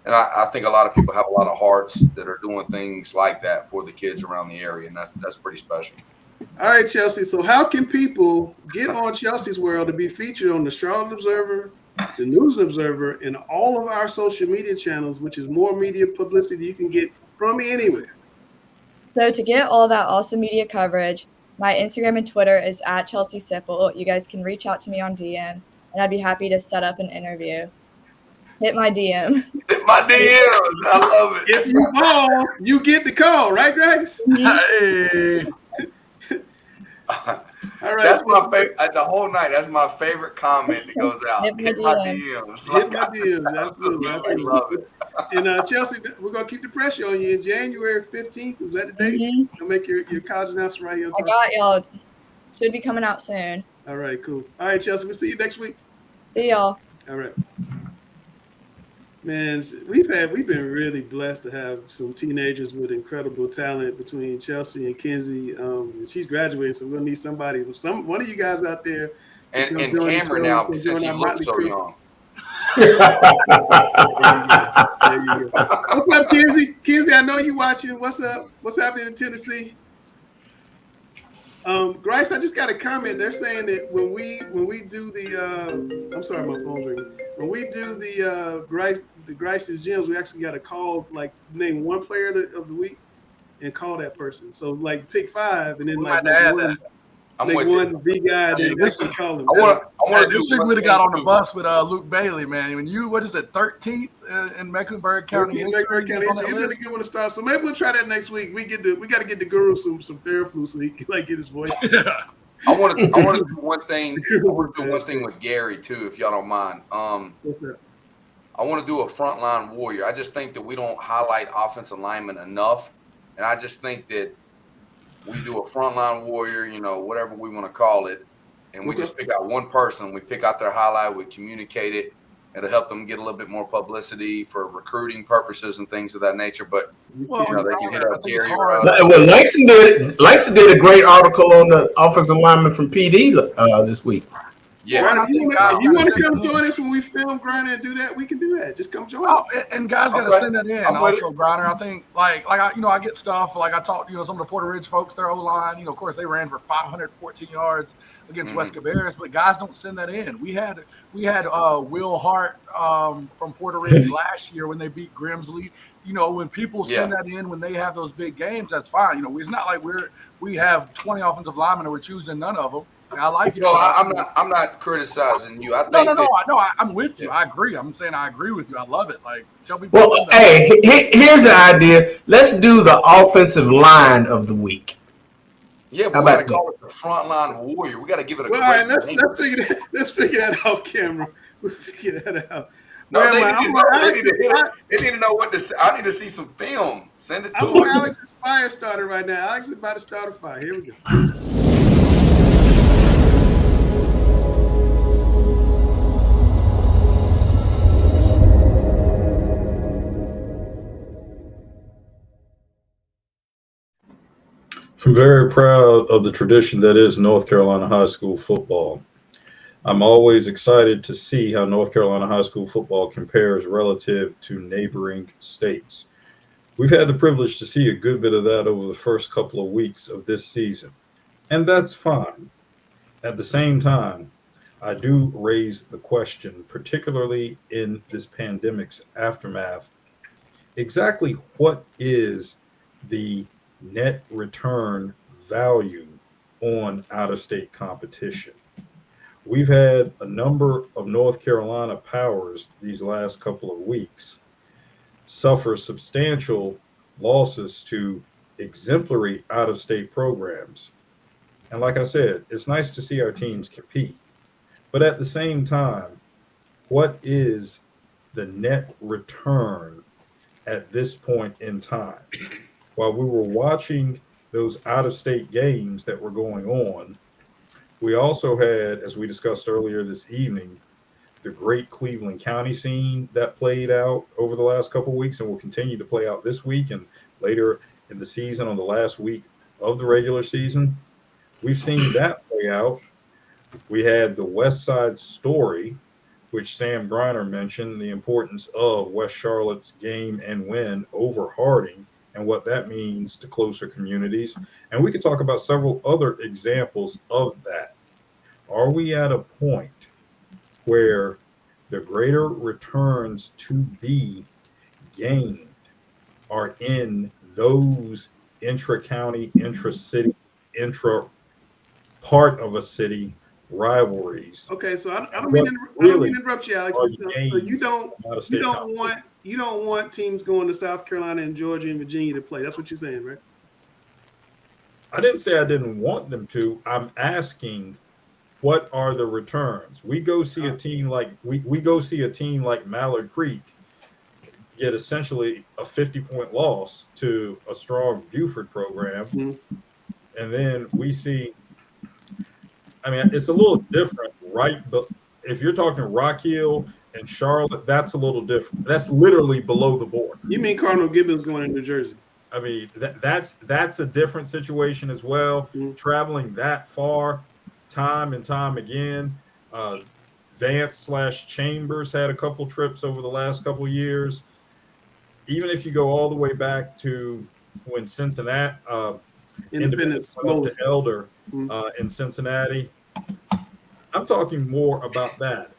I think a lot of people have a lot of hearts that are doing things like that for the kids around the area, and that's pretty special. All right, Chelsea. So how can people get on Chelsea's World to be featured on the Charlotte Observer, the News Observer, and all of our social media channels, which is more media publicity you can get from me anywhere? So to get all that awesome media coverage, my Instagram and Twitter is at Chelsea Sipple. You guys can reach out to me on DM, and I'd be happy to set up an interview. Hit my DM. Hit my DM. I love it. If you call, you get the call, right, Grace? Hey. All right. That's my favorite. The whole night, that's my favorite comment that goes out. Hit my DMs. Hit my DMs. Absolutely. Love it. And Chelsea, we're gonna keep the pressure on you. In January 15th, is that the date? You'll make your college announcement right here. I got y'all. Should be coming out soon. All right, cool. All right, Chelsea, we'll see you next week. See y'all. All right. Man, we've been really blessed to have some teenagers with incredible talent between Chelsea and Kenzie. She's graduating, so we're gonna need somebody, one of you guys out there. And Cameron now, since he looks so young. There you go. What's up, Kenzie? Kenzie, I know you watching. What's up? What's happening in Tennessee? Grice, I just got a comment. They're saying that when we do the I'm sorry, my phone's ringing. When we do the Grice's Gems, we actually got to call, like, name one player of the week and call that person. So, like, pick 5 and then We like might add one, that. I'm like with one you. big guy that actually call him. I want to This week we'd have got on the bus with Luke Bailey, man. When you, what is it, 13th in Mecklenburg County? Mecklenburg County. He's really good one to start. So maybe we'll try that next week. We got to get the guru some Theraflu so he can, like, get his voice. I want to do one thing. I want to do one thing with Gary too, if y'all don't mind. What's that? I want to do a frontline warrior. I just think that we don't highlight offensive linemen enough, and I just think that we do a frontline warrior, whatever we want to call it, and we just pick out one person. We pick out their highlight. We communicate it. It'll help them get a little bit more publicity for recruiting purposes and things of that nature. But they can hit up Gary. Well, Langston did a great article on the offensive lineman from PD this week. Yeah, you want to come join us when we film Grinder and do that? We can do that. Just come join us. And guys got to send that in. Also, Grinder, I think I get stuff like I talked to some of the Porter Ridge folks, their O-line. Of course, they ran for 514 yards against West Cabarrus, but guys don't send that in. We had Will Hart from Porter Ridge last year when they beat Grimsley. When people send that in when they have those big games, that's fine. It's not like we have 20 offensive linemen and we're choosing none of them. I like it. I'm not criticizing you. I think I'm with you. I agree. I'm saying I agree with you. I love it. Like, well, hey, here's the idea. Let's do the offensive line of the week. Yeah, but we got to call it the frontline warrior. We got to give it a. Well, all right, let's figure that out, camera. We'll figure that out. No, they need to know what to say. I need to see some film. Send it to them. Alex's fire starter right now. Alex is about to start a fire. Here we go. I'm very proud of the tradition that is North Carolina high school football. I'm always excited to see how North Carolina high school football compares relative to neighboring states. We've had the privilege to see a good bit of that over the first couple of weeks of this season, and that's fine. At the same time, I do raise the question, particularly in this pandemic's aftermath, exactly what is the net return value on out-of-state competition? We've had a number of North Carolina powers these last couple of weeks suffer substantial losses to exemplary out-of-state programs. And like I said, it's nice to see our teams compete. But at the same time, what is the net return at this point in time? While we were watching those out-of-state games that were going on, we also had, as we discussed earlier this evening, the great Cleveland County scene that played out over the last couple of weeks and will continue to play out this week and later in the season on the last week of the regular season. We've seen that play out. We had the West Side Story, which Sam Griner mentioned, the importance of West Charlotte's game and win over Harding and what that means to closer communities. And we could talk about several other examples of that. Are we at a point where the greater returns to be gained are in those intra-county, intra-city, part of a city rivalries? Okay, so I don't mean to interrupt you, Alex. So you don't want teams going to South Carolina and Georgia and Virginia to play. That's what you're saying, right? I didn't say I didn't want them to. I'm asking, what are the returns? We go see a team like we go see a team like Mallard Creek get essentially a 50-point loss to a strong Buford program, and then we see. I mean, it's a little different, right? But if you're talking Rock Hill and Charlotte, that's a little different. That's literally below the border. You mean Cardinal Gibbons going to New Jersey? I mean, that's a different situation as well. Traveling that far, time and time again. Vance/Chambers had a couple trips over the last couple years. Even if you go all the way back to when Cincinnati, Independence went up to Elder in Cincinnati, I'm talking more about that.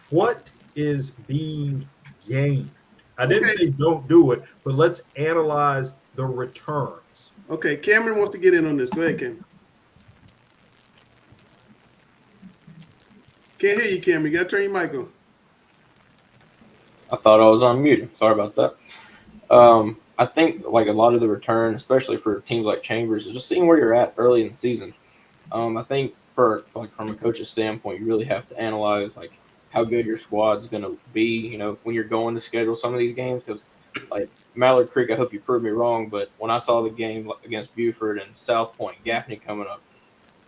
What is being gained? I didn't say don't do it, but let's analyze the returns. Okay, Cameron wants to get in on this. Go ahead, Cameron. Can't hear you, Cameron. You got to turn your mic on. I thought I was on mute. Sorry about that. I think like a lot of the return, especially for teams like Chambers, is just seeing where you're at early in the season. I think for like from a coach's standpoint, you really have to analyze like how good your squad's going to be, you know, when you're going to schedule some of these games. Because like Mallard Creek, I hope you prove me wrong, but when I saw the game against Buford and South Point, Gaffney coming up,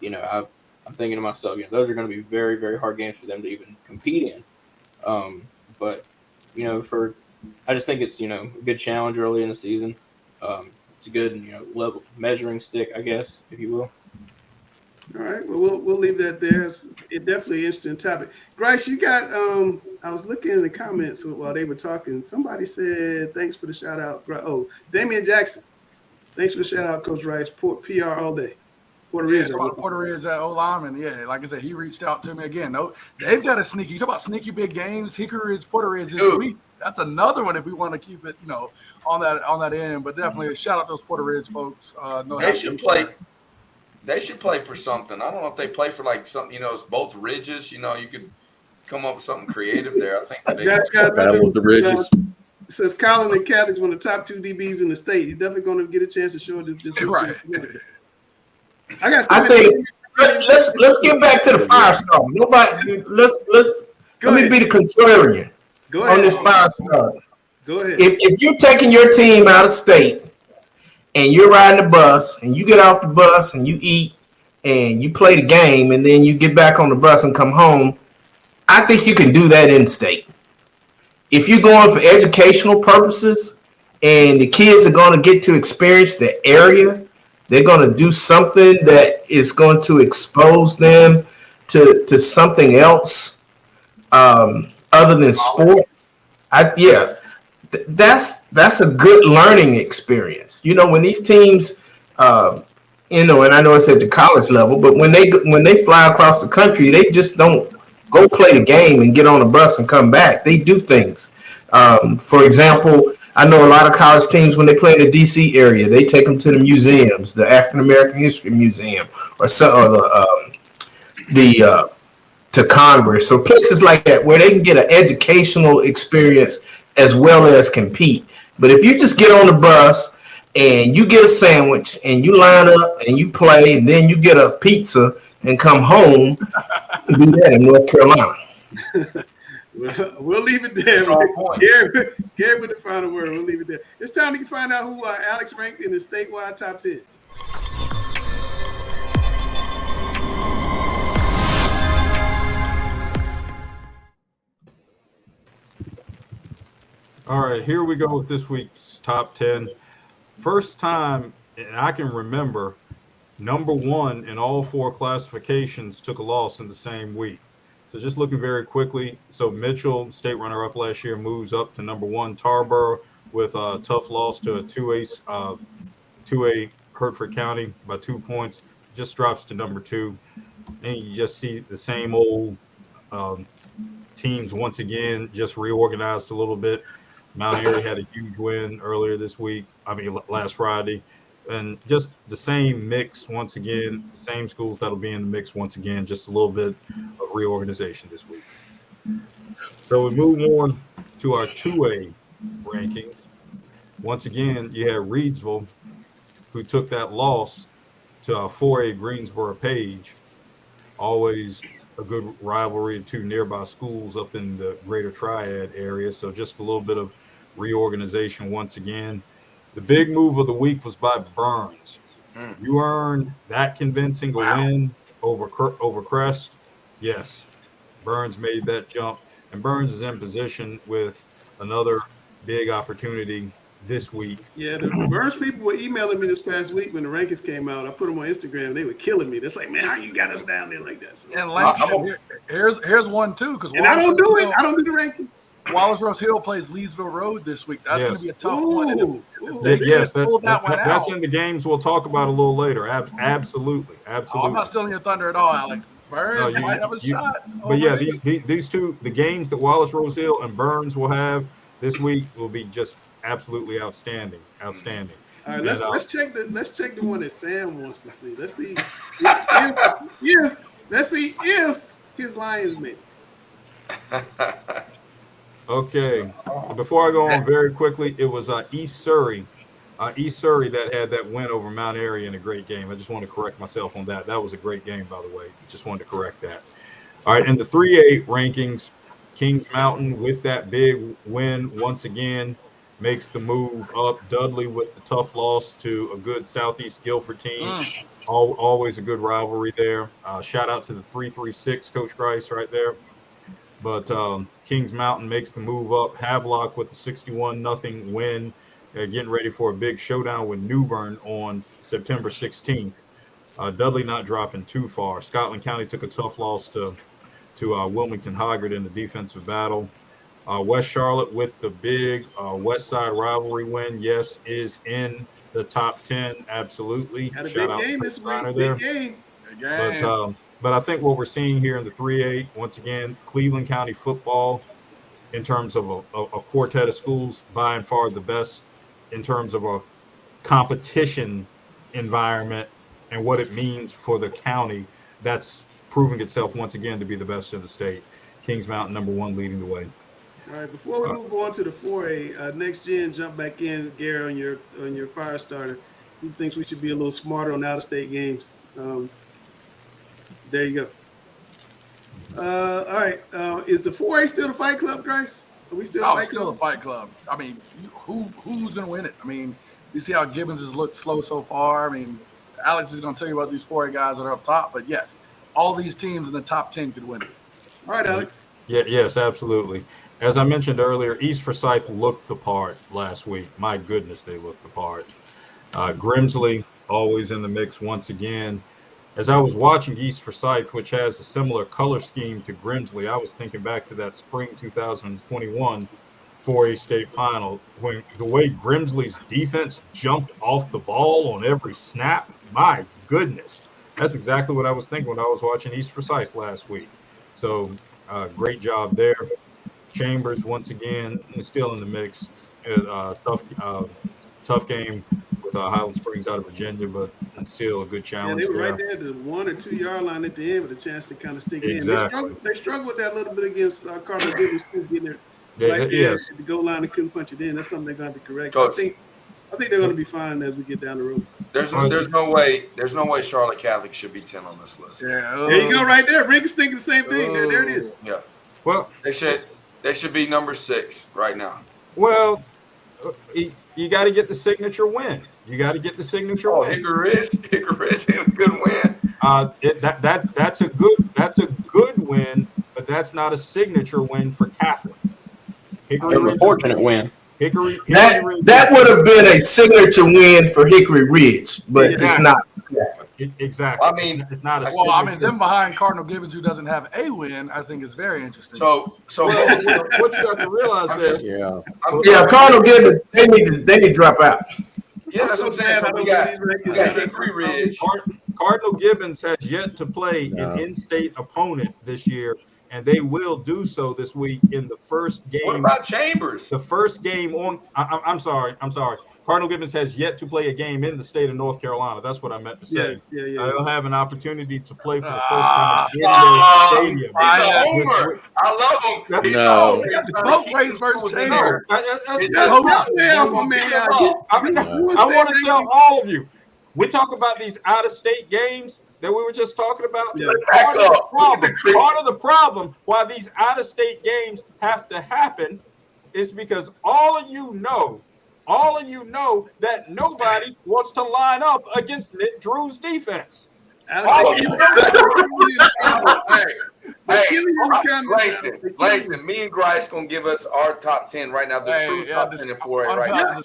you know, I'm thinking to myself, you know, those are going to be very, very hard games for them to even compete in. But, you know, I just think it's, you know, a good challenge early in the season. It's a good, you know, level measuring stick, I guess, if you will. All right, well, we'll leave that there. It's definitely an interesting topic. Grice, you got, I was looking in the comments while they were talking. Somebody said, thanks for the shout out. Oh, Damian Jackson. Thanks for the shout out, Coach Rice. PR all day. Puerto Ridge. Puerto Ridge O lineman. Yeah, like I said, he reached out to me again. No, they've got a sneaky. You talk about sneaky big games. Hickory Ridge, Puerto Ridge this week. That's another one if we want to keep it, you know, on that end. But definitely a shout out to those Puerto Ridge folks. They should play. They should play for something. I don't know if they play for like something. You know, it's both ridges. You know, you could come up with something creative there. I think they battle of the ridges. It says Colin and Cathick's one of the top 2 DBs in the state. He's definitely going to get a chance to show this week. Right. I think let's get back to the Firestorm. Nobody, let me be the contrarian on this Firestorm. Go ahead. If you're taking your team out of state and you're riding the bus and you get off the bus and you eat and you play the game and then you get back on the bus and come home, I think you can do that in state. If you're going for educational purposes and the kids are going to get to experience the area, they're going to do something that is going to expose them to something else other than sports. That's a good learning experience. You know, when these teams, you know, and I know it's at the college level, but when they fly across the country, they just don't go play the game and get on a bus and come back. They do things. For example, I know a lot of college teams, when they play in the D.C. area, they take them to the museums, the African American History Museum, to Congress, or places like that where they can get an educational experience as well as compete. But if you just get on the bus and you get a sandwich and you line up and you play and then you get a pizza and come home, you do that in North Carolina. We'll leave it there. Gary with the final word. We'll leave it there. It's time to find out who Alex ranked in the statewide top 10. All right, here we go with this week's top 10. First time, and I can remember, number 1 in all 4 classifications took a loss in the same week. So just looking very quickly, so Mitchell, state runner-up last year, moves up to number 1. Tarboro with a tough loss to a 2A Hertford County by 2 points, just drops to number 2. And you just see the same old teams once again, just reorganized a little bit. Mount Airy had a huge win earlier this week, last Friday. And just the same mix once again, the same schools that'll be in the mix once again, just a little bit of reorganization this week. So we move on to our 2A rankings. Once again, you had Reedsville, who took that loss to 4A Greensboro Page. Always a good rivalry to nearby schools up in the Greater Triad area. So just a little bit of reorganization once again. The big move of the week was by Burns. You earned that convincing a win over Crest. Yes, Burns made that jump, and Burns is in position with another big opportunity this week. Yeah, the Burns people were emailing me this past week when the rankings came out. I put them on Instagram. They were killing me. It's like, man, how you got us down there like that? So, And Langston, here's one too, because and I don't do it. I don't do the rankings. Wallace Rose Hill plays Leesville Road this week. That's going to be a tough one. That's in the games we'll talk about a little later. Absolutely. Oh, I'm not stealing your thunder at all, Alex. Burns might have a shot. But yeah, these two, the games that Wallace Rose Hill and Burns will have this week will be just absolutely outstanding. All right, let's check the one that Sam wants to see. Let's see if his Lions made it. Okay. Before I go on very quickly, it was East Surrey that had that win over Mount Airy in a great game. I just want to correct myself on that. That was a great game, by the way. Just wanted to correct that. All right, in the 3A rankings, Kings Mountain with that big win once again makes the move up. Dudley with the tough loss to a good Southeast Guilford team. Always a good rivalry there. Shout out to the 336 Coach Grice right there. But Kings Mountain makes the move up. Havelock with the 61-0 win. Getting ready for a big showdown with New Bern on September 16th. Dudley not dropping too far. Scotland County took a tough loss to Wilmington Hoggard in the defensive battle. West Charlotte with the big West Side rivalry win. Yes, is in the top 10. Absolutely. Had a big game this week. There. Big game. But I think what we're seeing here in the 3A, once again, Cleveland County football, in terms of a quartet of schools, by and far the best in terms of a competition environment and what it means for the county. That's proving itself once again to be the best in the state. Kings Mountain #1 leading the way. All right, before we move on to the 4A, next gen, jump back in, Gary, on your fire starter. Who thinks we should be a little smarter on out-of-state games? There you go. All right, is the 4A still the Fight Club, Grice? Are we still the Fight Club? I mean, who's going to win it? I mean, you see how Gibbons has looked slow so far. I mean, Alex is going to tell you about these 4A guys that are up top, but yes, all these teams in the top 10 could win it. All right, Alex. Yes, absolutely. As I mentioned earlier, East Forsyth looked the part last week. My goodness, they looked the part. Grimsley always in the mix once again. As I was watching East Forsyth, which has a similar color scheme to Grimsley, I was thinking back to that spring 2021 4A state final, when the way Grimsley's defense jumped off the ball on every snap. My goodness. That's exactly what I was thinking when I was watching East Forsyth last week. So great job there. Chambers, once again, still in the mix. Tough game with Highland Springs out of Virginia, but still a good challenge. Yeah, they were right there at the 1 or 2 yard line at the end with a chance to kind of stick in. They struggled with that a little bit against Cardinal Gibbons, getting there right there at the goal line and couldn't punch it in. That's something they're going to have to correct. I think they're going to be fine as we get down the road. There's no way Charlotte Catholic should be 10 on this list. Yeah, there you go, right there. Rick is thinking the same thing. There it is. Yeah. Well, they should be number 6 right now. Well, you got to get the signature win. You got to get the signature win. Hickory Ridge is a good win. That's a good win, but that's not a signature win for Catholic. A fortunate win. Hickory that would have been a signature win for Hickory Ridge, but it's not. Exactly. I mean, it's not a. Well, I mean, them behind Cardinal Gibbons, who doesn't have a win, I think is very interesting. So what you have to realize is, Cardinal Gibbons, they need to drop out. Yeah, that's what I'm saying. So we got Hickory Ridge. Cardinal Gibbons has yet to play an in-state opponent this year, and they will do so this week in the first game. What about Chambers? The first game on. I'm sorry. Cardinal Gibbons has yet to play a game in the state of North Carolina. That's what I meant to say. Yeah. They'll have an opportunity to play for the first time in their stadium. He's a homer. I love him. No. Both ways versus Chambers. I want to tell all of you, We talk about these out-of-state games that we were just talking about. Yeah. Part of the problem why these out-of-state games have to happen is because all of you know that nobody wants to line up against Nick Drew's defense. Langston, me and Grice gonna give us our top 10 right now. The true top 10 and 4 right now.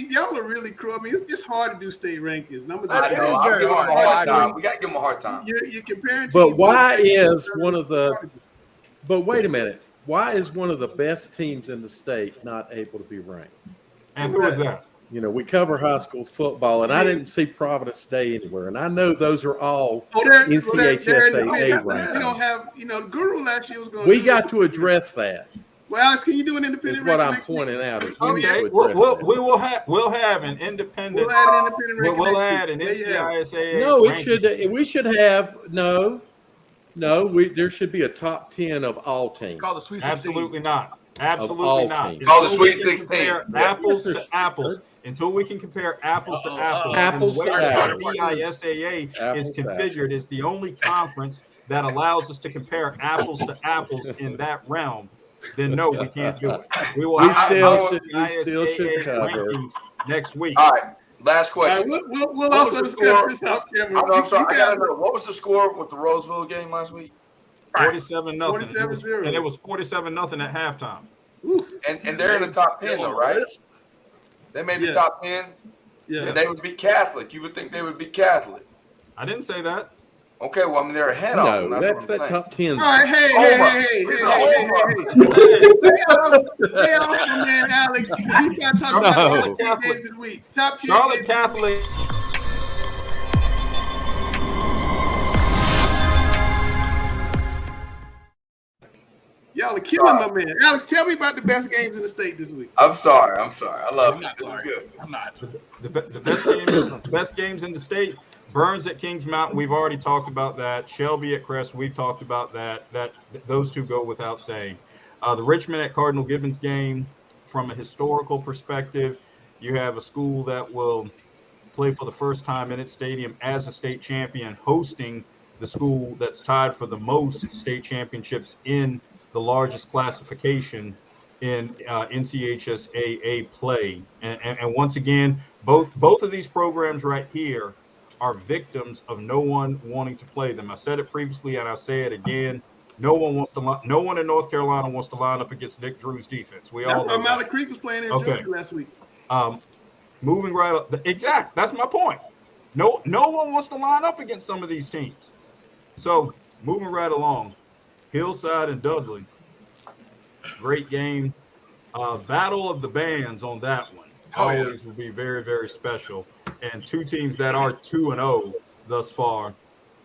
Y'all are really cruel. I mean, it's hard to do state rankings. We gotta give them a hard time. You're comparing. But why is one of the? But wait a minute. Why is one of the best teams in the state not able to be ranked? And who is that? You know, we cover high school football, and I didn't see Providence Day anywhere. And I know those are all NCHSAA ranked. We don't have, Guru last year was going. We got to address that. Well, Alex, can you do an independent? That's what I'm pointing out. Is we'll have an independent. We'll add an NCISAA. No, we should have no. There should be a top 10 of all teams. Call the Sweet 16. Absolutely not. Absolutely not. Call the Sweet 16. Apples to apples. Until we can compare apples to apples. Apples to apples. The NCISAA is configured is the only conference that allows us to compare apples to apples in that realm. Then no, we can't do it. We still should cover next week. All right. Last question. We'll also discuss this off camera. I'm sorry. I gotta know, what was the score with the Roseville game last week? 47-0. 47-0. And it was 47-0 at halftime. And they're in the top 10 though, right? They made the top 10. Yeah. And they would be Catholic. You would think they would be Catholic. I didn't say that. Okay, well, I mean, they're ahead of them. That's that top 10. All right, hey. Stay off from man, Alex. You got to talk about top 10 games of the week. Top 10 Charlotte Catholic. Y'all are killing my man. Alex, tell me about the best games in the state this week. I'm sorry. I love it. This is good. I'm not. The best games in the state. Burns at Kings Mountain, we've already talked about that. Shelby at Crest, we've talked about that. Those two go without saying. The Richmond at Cardinal Gibbons game, from a historical perspective, you have a school that will play for the first time in its stadium as a state champion, hosting the school that's tied for the most state championships in the largest classification in NCHSAA play. And once again, both of these programs right here are victims of no one wanting to play them. I said it previously, and I'll say it again. No one in North Carolina wants to line up against Nick Drew's defense. We all know Malik Creek was playing in Georgia last week. Moving right up. That's my point. No one wants to line up against some of these teams. So moving right along, Hillside and Dudley. Great game. Battle of the bands on that one. Always will be very, very special. And two teams that are 2-0 thus far.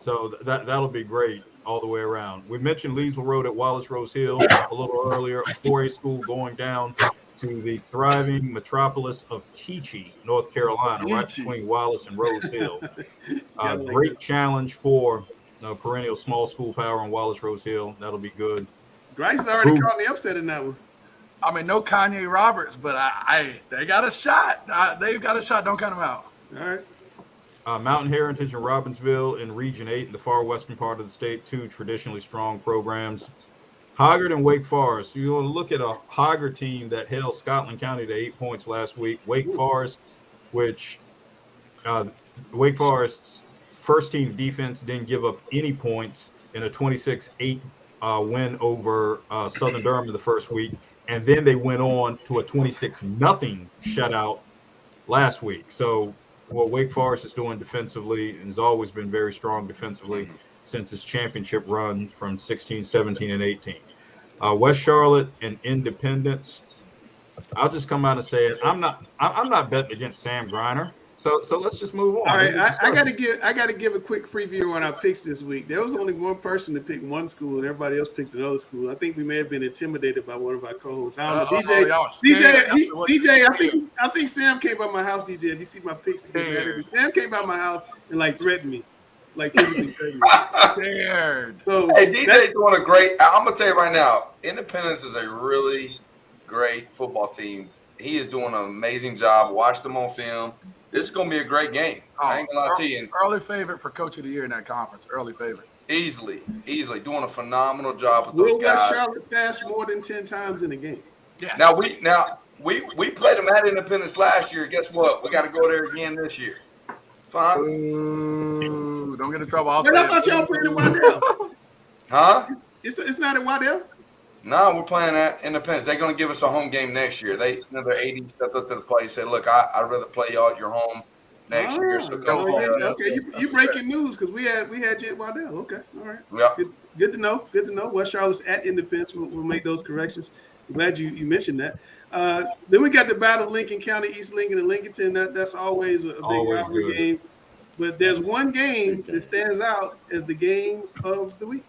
So that'll be great all the way around. We mentioned Leesville Road at Wallace Rose Hill a little earlier. A 4A school going down to the thriving metropolis of Teachie, North Carolina, right between Wallace and Rose Hill. Great challenge for perennial small school power in Wallace Rose Hill. That'll be good. Grice already caught me upset in that one. I mean, no Kanye Roberts, but they got a shot. They've got a shot. Don't count them out. All right. Mountain Heritage and Robbinsville in Region 8, in the far western part of the state, two traditionally strong programs. Hoggard and Wake Forest. You want to look at a Hoggard team that held Scotland County to 8 points last week. Wake Forest, which Wake Forest's first team defense didn't give up any points in a 26-8 win over Southern Durham in the first week. And then they went on to a 26-0 shutout last week. So what Wake Forest is doing defensively and has always been very strong defensively since its championship run from 16, 17, and 18. West Charlotte and Independence. I'll just come out and say it. I'm not betting against Sam Griner. So let's just move on. All right, I gotta give a quick preview on our picks this week. There was only one person that picked one school, and everybody else picked another school. I think we may have been intimidated by one of our co-hosts. I don't know, DJ. I think Sam came by my house. DJ, if you see my picks, Sam came by my house and threatened me, physically threatened me. Scared. So hey, DJ doing a great. I'm gonna tell you right now, Independence is a really great football team. He is doing an amazing job. Watched them on film. This is going to be a great game. I ain't going to lie to you. Early favorite for Coach of the Year in that conference. Early favorite. Easily doing a phenomenal job with Will those guys. West Charlotte pass more than 10 times in a game? Yeah. Now we played them at Independence last year. Guess what? We got to go there again this year. Fine. Ooh, don't get in trouble. I thought y'all played in Waddell. Huh? It's not in Waddell? No, we're playing at Independence. They're going to give us a home game next year. Their AD stepped up to the plate and said, look, I'd rather play y'all at your home next year. So come play us. Okay, you breaking news because we had you at Waddell. Okay, all right. Yep. Good to know. Good to know. West Charlotte's at Independence. We'll make those corrections. I'm glad you mentioned that. Then we got the Battle of Lincoln County, East Lincoln and Lincolnton. That's always a big rivalry game. But there's one game that stands out as the game of the week.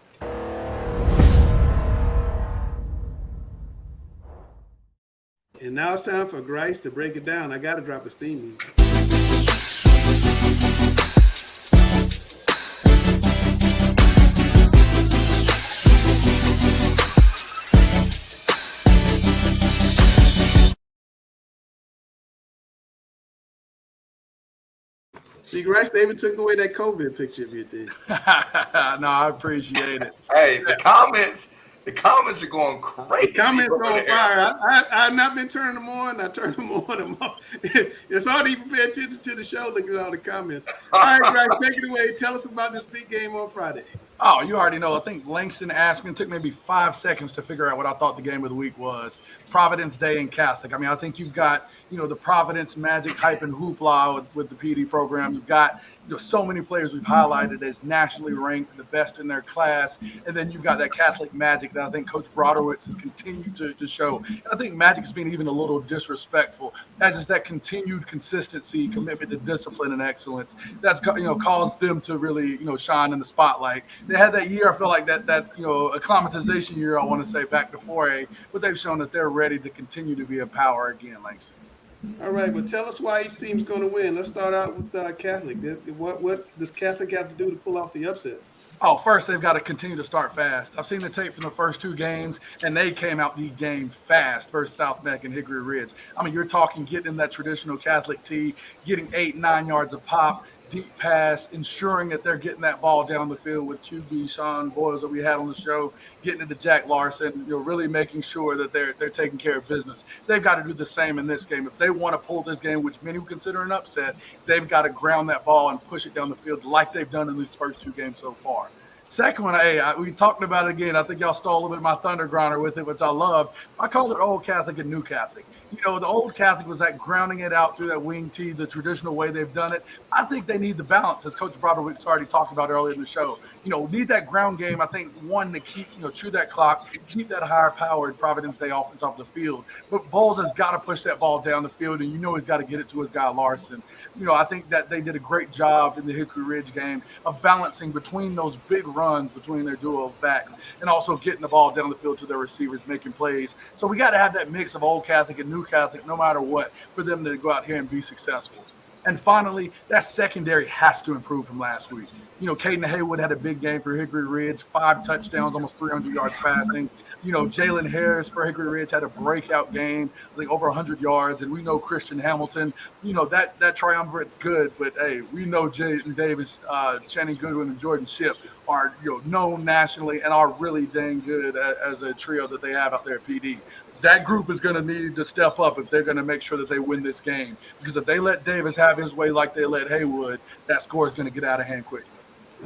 And now it's time for Grice to break it down. I got to drop his theme music. See, Grice, they even took away that COVID picture of your thing. No, I appreciate it. Hey, the comments are going crazy. The comments are on fire. I've not been turning them on. I turn them on and off. It's hard to even pay attention to the show looking at all the comments. All right, Grice, take it away. Tell us about this big game on Friday. Oh, you already know. I think Langston asked me. It took maybe 5 seconds to figure out what I thought the game of the week was. Providence Day and Catholic. I mean, I think you've got, the Providence Magic hype and hoopla with the PD program. You've got, so many players we've highlighted as nationally ranked, the best in their class. And then you've got that Catholic Magic that I think Coach Brodowicz has continued to show. And I think Magic's been even a little disrespectful, as is that continued consistency, commitment to discipline and excellence. That's, caused them to really, shine in the spotlight. They had that year, I feel like that acclimatization year, I want to say, back to 4A, but they've shown that they're ready to continue to be a power again, Langston. All right, but tell us why each team's going to win. Let's start out with Catholic. What does Catholic have to do to pull off the upset? Oh, first, they've got to continue to start fast. I've seen the tape from the first 2 games, and they came out the game fast versus South Neck and Hickory Ridge. I mean, you're talking getting in that traditional Catholic tee, getting 8-9 yards of pop, deep pass, ensuring that they're getting that ball down the field with QB Sean Boyle that we had on the show, getting into Jack Larson, really making sure that they're taking care of business. They've got to do the same in this game. If they want to pull this game, which many would consider an upset, they've got to ground that ball and push it down the field like they've done in these first 2 games so far. Second one, we talked about it again. I think y'all stole a little bit of my thunder grinder with it, which I love. I called it Old Catholic and New Catholic. The Old Catholic was that grounding it out through that wing tee, the traditional way they've done it. I think they need the balance, as Coach Brodowicz already talked about earlier in the show. Need that ground game, I think, one, to keep, chew that clock, keep that higher-powered Providence Day offense off the field. But Bowles has got to push that ball down the field, and he's got to get it to his guy Larson. I think that they did a great job in the Hickory Ridge game of balancing between those big runs between their duo of backs and also getting the ball down the field to their receivers, making plays. So we got to have that mix of Old Catholic and New Catholic no matter what for them to go out here and be successful. And finally, that secondary has to improve from last week. Caden Haywood had a big game for Hickory Ridge, 5 touchdowns, almost 300 yards passing. Jalen Harris for Hickory Ridge had a breakout game, I think over 100 yards. And we know Christian Hamilton, that triumvirate's good. But, hey, we know Jaden Davis, Channing Goodwin, and Jordan Shipp are, known nationally and are really dang good as a trio that they have out there at PD. That group is going to need to step up if they're going to make sure that they win this game. Because if they let Davis have his way like they let Haywood, that score is going to get out of hand quickly.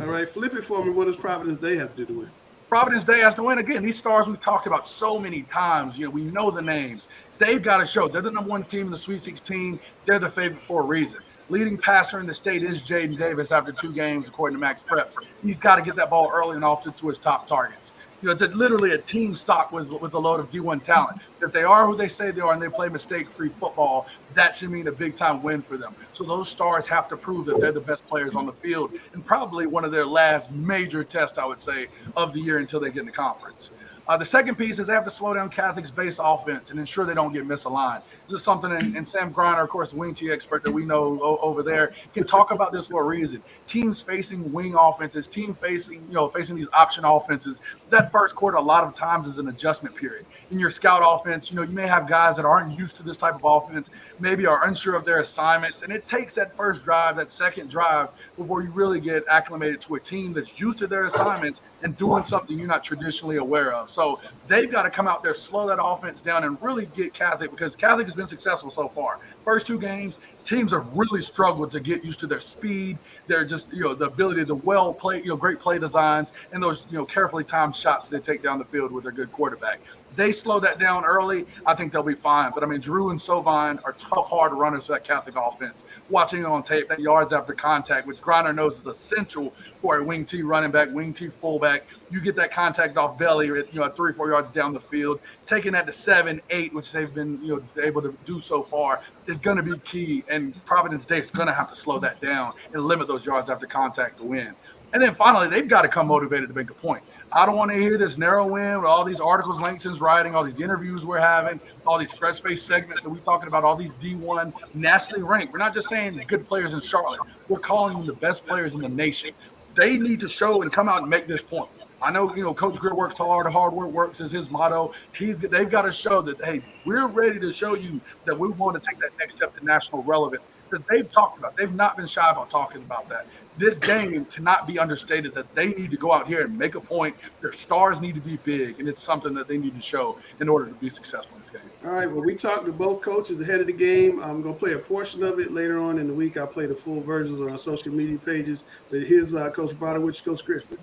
All right, flip it for me. What does Providence Day have to do to win? Providence Day has to win. Again, these stars we've talked about so many times. We know the names. They've got to show. They're the number 1 team in the Sweet 16. They're the favorite for a reason. Leading passer in the state is Jaden Davis after 2 games, according to Max Preps. He's got to get that ball early and often to his top targets. It's literally a team stock with a load of D1 talent. If they are who they say they are and they play mistake-free football, that should mean a big-time win for them. So those stars have to prove that they're the best players on the field and probably one of their last major tests, I would say, of the year until they get in the conference. The second piece is they have to slow down Catholic's base offense and ensure they don't get misaligned. This is something, and Sam Griner, of course, the wing tee expert that we know over there, can talk about this for a reason. Teams facing wing offenses, facing these option offenses, that first quarter a lot of times is an adjustment period. In your scout offense, offense, you may have guys that aren't used to this type of offense, maybe are unsure of their assignments. And it takes that first drive, that second drive, before you really get acclimated to a team that's used to their assignments and doing something you're not traditionally aware of. So they've got to come out there, slow that offense down, and really get Catholic, because Catholic has been successful so far. First 2 games, teams have really struggled to get used to their speed, their just, the ability to well play, great play designs, and those, carefully timed shots they take down the field with their good quarterback. They slow that down early, I think they'll be fine. But, Drew and Sovine are tough, hard runners for that Catholic offense. Watching it on tape, that yards after contact, which Griner knows is essential for a wing T running back, wing T fullback. You get that contact off belly, at 3 or 4 yards down the field. Taking that to 7, 8, which they've been able to do so far, is going to be key. And Providence Day is going to have to slow that down and limit those yards after contact to win. And then finally, they've got to come motivated to make a point. I don't want to hear this narrow win with all these articles Langston's writing, all these interviews we're having, all these fresh face segments that we're talking about, all these D1 nationally ranked. We're not just saying good players in Charlotte. We're calling them the best players in the nation. They need to show and come out and make this point. I know, Coach Grier works hard. Hard work works is his motto. They've got to show that, hey, we're ready to show you that we want to take that next step to national relevance. Because they've talked about, they've not been shy about talking about that. This game cannot be understated, that they need to go out here and make a point. Their stars need to be big, and it's something that they need to show in order to be successful in this game. All right, well, we talked to both coaches ahead of the game. I'm going to play a portion of it later on in the week. I'll play the full versions on our social media pages. But here's Coach Brodowicz, Coach Crispin.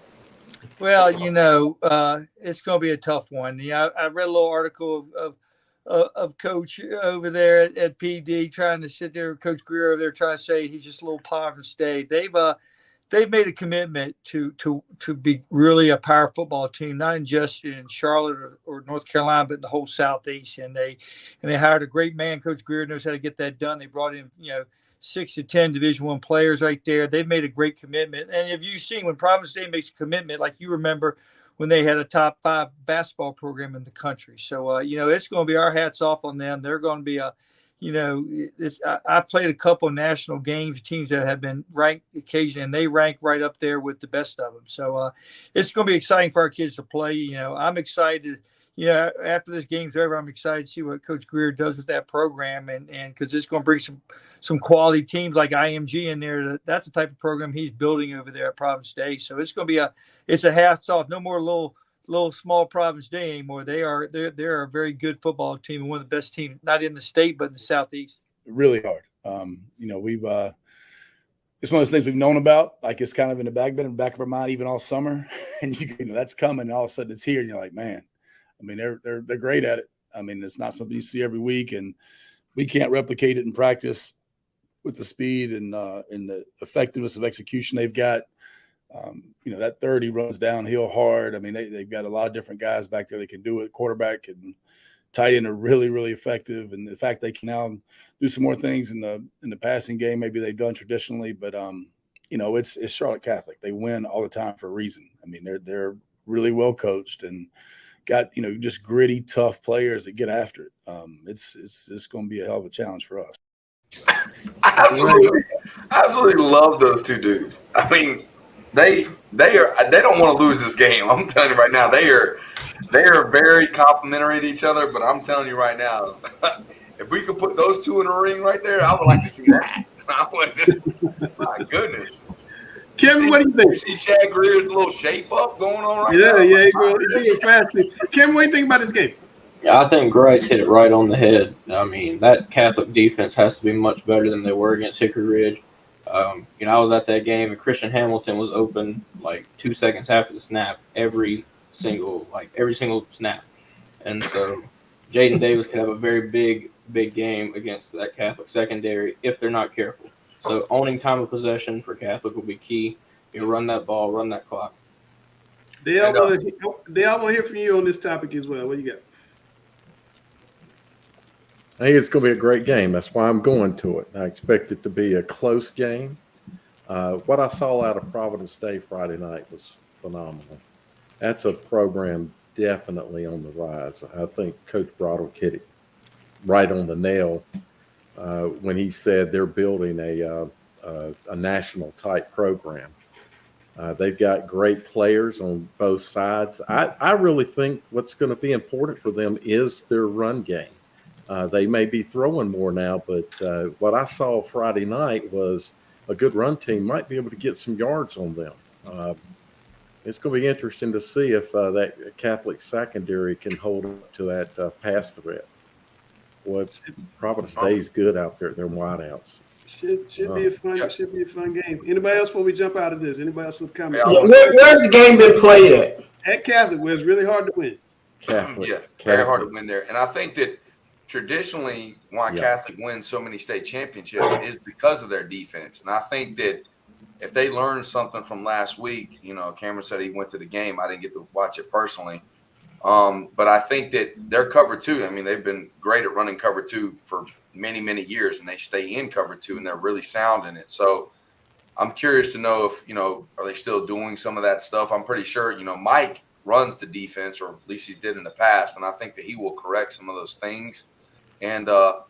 Well, it's going to be a tough one. I read a little article of Coach over there at PD trying to sit there, Coach Grier over there trying to say he's just a little Providence Day. They've made a commitment to be really a power football team, not just in Charlotte or North Carolina, but in the whole Southeast. And they hired a great man. Coach Grier knows how to get that done. They brought in 6 to 10 Division I players right there. They've made a great commitment. And if you've seen when Providence Day makes a commitment, like you remember when they had a top 5 basketball program in the country. So, it's going to be our hats off on them. They're going to be I've played a couple of national games, teams that have been ranked occasionally, and they rank right up there with the best of them. So it's going to be exciting for our kids to play. I'm excited. After this game's over, I'm excited to see what Coach Grier does with that program, and because it's going to bring some quality teams like IMG in there. That's the type of program he's building over there at Providence Day. So it's going to be it's a hats off. No more little small Providence Day anymore. They're a very good football team and one of the best teams, not in the state but in the Southeast. Really hard. We've it's one of those things we've known about. Like, it's kind of in the back of our mind even all summer, and that's coming. And all of a sudden it's here, and you're like, man. They're great at it. It's not something you see every week, and we can't replicate it in practice with the speed and the effectiveness of execution they've got. That 30 runs downhill hard. They've got a lot of different guys back there that can do it. Quarterback and tight end are really, really effective, and the fact they can now do some more things in the passing game maybe they've done traditionally. But it's Charlotte Catholic. They win all the time for a reason. They're really well coached and got just gritty, tough players that get after it. It's going to be a hell of a challenge for us. Absolutely love those two dudes. They don't want to lose this game. I'm telling you right now, they are very complimentary to each other. But I'm telling you right now, if we could put those two in a ring right there, I would like to see that. My goodness. Kevin, what do you think? You see Chad Grier's little shape up going on right now? Yeah, he's fast. Kevin, what do you think about this game? Yeah, I think Grice hit it right on the head. That Catholic defense has to be much better than they were against Hickory Ridge. I was at that game, and Christian Hamilton was open like 2 seconds after the snap, every single snap. And so Jaden Davis could have a very big game against that Catholic secondary if they're not careful. So owning time of possession for Catholic will be key. Run that ball, run that clock. Dale, I want to hear from you on this topic as well. What do you got? I think it's going to be a great game. That's why I'm going to it. I expect it to be a close game. What I saw out of Providence Day Friday night was phenomenal. That's a program definitely on the rise. I think Coach Brodowicz hit it right on the nail when he said they're building a national type program. They've got great players on both sides. I really think what's going to be important for them is their run game. They may be throwing more now, but what I saw Friday night was a good run team might be able to get some yards on them. It's going to be interesting to see if that Catholic secondary can hold up to that pass threat. Boy, Providence Day's good out there. They're wideouts. Should be a fun game. Anybody else before we jump out of this? Anybody else with comment? Where's the game been played at? At Catholic, where it's really hard to win. Catholic. Yeah, very hard to win there. And I think that traditionally why Catholic wins so many state championships is because of their defense. And I think that if they learned something from last week, Cameron said he went to the game. I didn't get to watch it personally. But I think that their cover two, I mean, they've been great at running cover two for many, many years, and they stay in cover two, and they're really sound in it. So I'm curious to know if, are they still doing some of that stuff? I'm pretty sure, Mike runs the defense, or at least he did in the past, and I think that he will correct some of those things. And it'll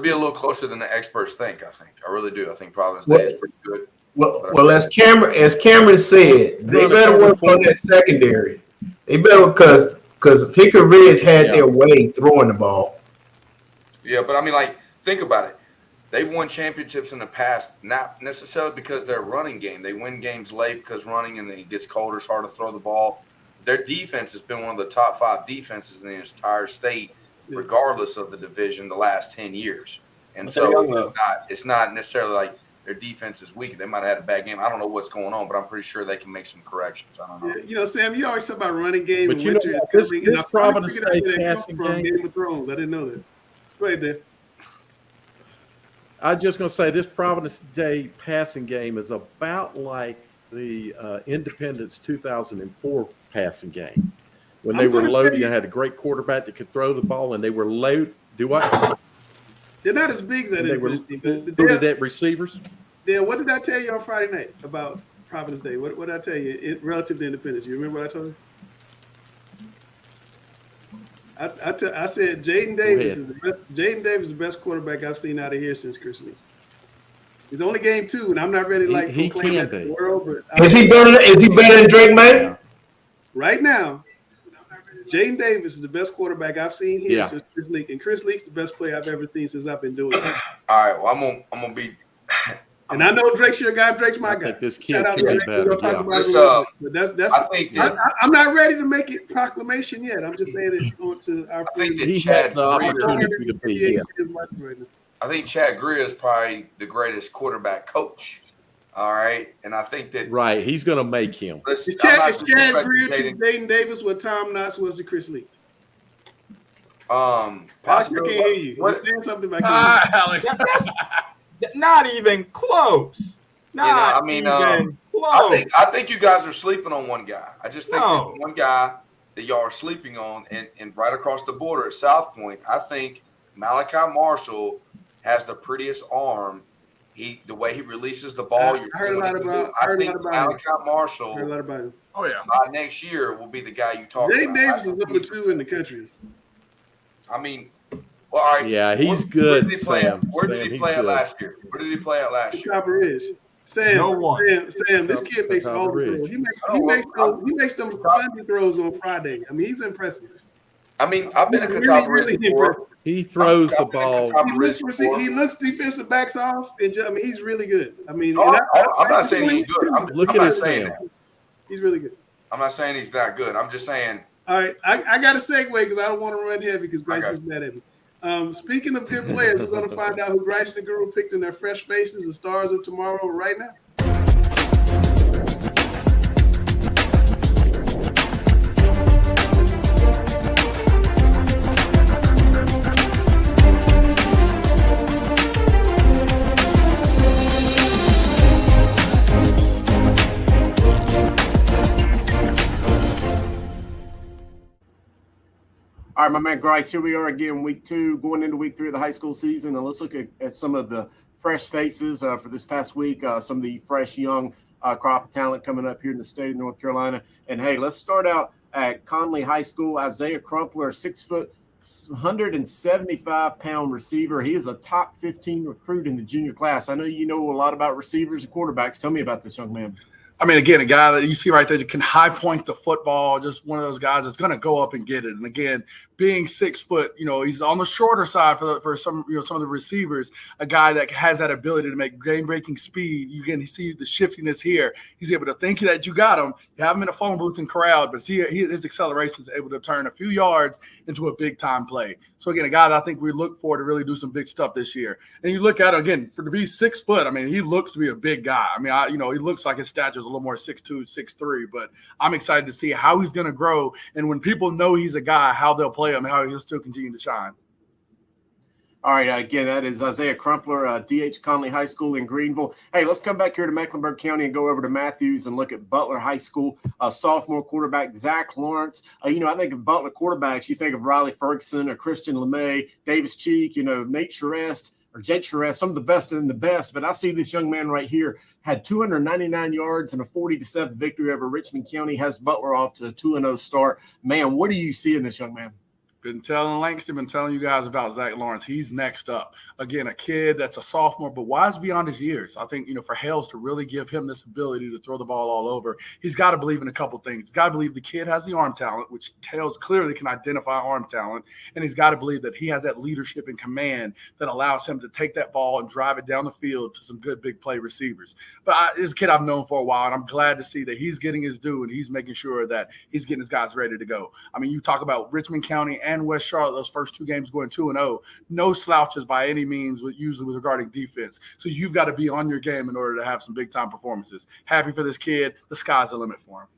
be a little closer than the experts think, I think. I really do. I think Providence Day is pretty good. Well, as Cameron said, they better work on that secondary. They better because Hickory Ridge had their way throwing the ball. Yeah, but I mean, think about it. They've won championships in the past, not necessarily because they're running game. They win games late because running, and then it gets colder, it's hard to throw the ball. Their defense has been one of the top 5 defenses in the entire state, regardless of the division, the last 10 years. And so it's not necessarily like their defense is weak. They might have had a bad game. I don't know what's going on, but I'm pretty sure they can make some corrections. I don't know. Sam, you always talk about running game. But this Providence Day passing game. Game of Thrones. I didn't know that. Go ahead, Dave. I was just going to say this Providence Day passing game is about like the Independence 2004 passing game. When they were loaded, they had a great quarterback that could throw the ball, and they were loaded. They're not as big as that. They were loaded at receivers. Yeah, what did I tell you on Friday night about Providence Day? What did I tell you relative to Independence? You remember what I told you? I said Jaden Davis is the best quarterback I've seen out of here since Chris Lee. He's only game 2, and I'm not ready to he proclaim can that to be. the world. But Is he better than Drake May? Right now, Jaden Davis is the best quarterback I've seen here since Chris Leak, and Chris Leak's the best player I've ever seen since I've been doing it. All right, well, I'm gonna be. And I know Drake's your guy. Drake's my guy. This kid can be better. But that's. I think that I'm not ready to make it proclamation yet. I'm just saying it going to our. I think that He has the opportunity to be here. I think Chad Grier is probably the greatest quarterback coach. All right, and I think that he's going to make him. Is Chad Grier to Jaden Davis what Tom Knotts was to Chris Lee? Possibly. I can't hear you. You're saying something about Alex. Not even close. Not even close. I think you guys are sleeping on one guy. I just think there's one guy that y'all are sleeping on, and right across the border at South Point, I think Malachi Marshall has the prettiest arm. The way he releases the ball. I heard a lot about. I think Malachi Marshall. Heard a lot about him. Oh yeah. By next year will be the guy you talk about. Jaden Davis is number 2 in the country. I mean, well, all right. Yeah, he's good. Where did he play at last year? Where did he play at last year? Chopper is. Sam, this kid makes all the throws. He makes them Sunday throws on Friday. I mean, he's impressive. I mean, I've been a Catawba Ridge before. He throws the ball. He looks defensive backs off, and he's really good. I mean, I'm not saying he's good. Look at his hand. He's really good. I'm not saying he's not good. I'm just saying. All right, I got to segue because I don't want to run heavy because Bryce was mad at me. Speaking of good players, we're going to find out who Bryce and the Guru picked in their fresh faces, the stars of tomorrow, right now. All right, my man Grice, here we are again, week 2, going into week 3 of the high school season. And let's look at some of the fresh faces for this past week, some of the fresh, young crop of talent coming up here in the state of North Carolina. And, hey, let's start out at Conley High School. Isaiah Crumpler, 6 foot, 175-pound receiver. He is a top 15 recruit in the junior class. I know you know a lot about receivers and quarterbacks. Tell me about this young man. I mean, again, a guy that you see right there that can high point the football, just one of those guys that's going to go up and get it. And again, being 6 foot, he's on the shorter side for some of the receivers, a guy that has that ability to make game-breaking speed. You can see the shiftiness here. He's able to think that you got him. You have him in a phone booth and corralled, but his acceleration is able to turn a few yards into a big-time play. So, again, a guy that I think we look for to really do some big stuff this year. And you look at him, again, to be 6 foot, I mean, he looks to be a big guy. I mean, he looks like his stature is a little more 6'2", 6'3", but I'm excited to see how he's going to grow. And when people know he's a guy, how they'll play him and how he'll still continue to shine. All right, again, that is Isaiah Crumpler, D.H. Conley High School in Greenville. Hey, let's come back here to Mecklenburg County and go over to Matthews and look at Butler High School. Sophomore quarterback Zach Lawrence. I think of Butler quarterbacks, you think of Riley Ferguson or Christian LeMay, Davis Cheek, Nate Charest or Jake Charest, some of the best in the best. But I see this young man right here had 299 yards and a 40-7 victory over Richmond County, has Butler off to a 2-0 start. Man, what do you see in this young man? Been telling you guys about Zach Lawrence. He's next up. Again, a kid that's a sophomore, but wise beyond his years. I think, for Hales to really give him this ability to throw the ball all over, he's got to believe in a couple things. He's got to believe the kid has the arm talent, which Hales clearly can identify arm talent, and he's got to believe that he has that leadership and command that allows him to take that ball and drive it down the field to some good big play receivers. But this kid I've known for a while, and I'm glad to see that he's getting his due and he's making sure that he's getting his guys ready to go. I mean, you talk about Richmond County and West Charlotte, those first 2 games going 2-0, no slouches by any means, usually with regarding defense. So you've got to be on your game in order to have some big time performances. Happy for this kid. The sky's the limit for him.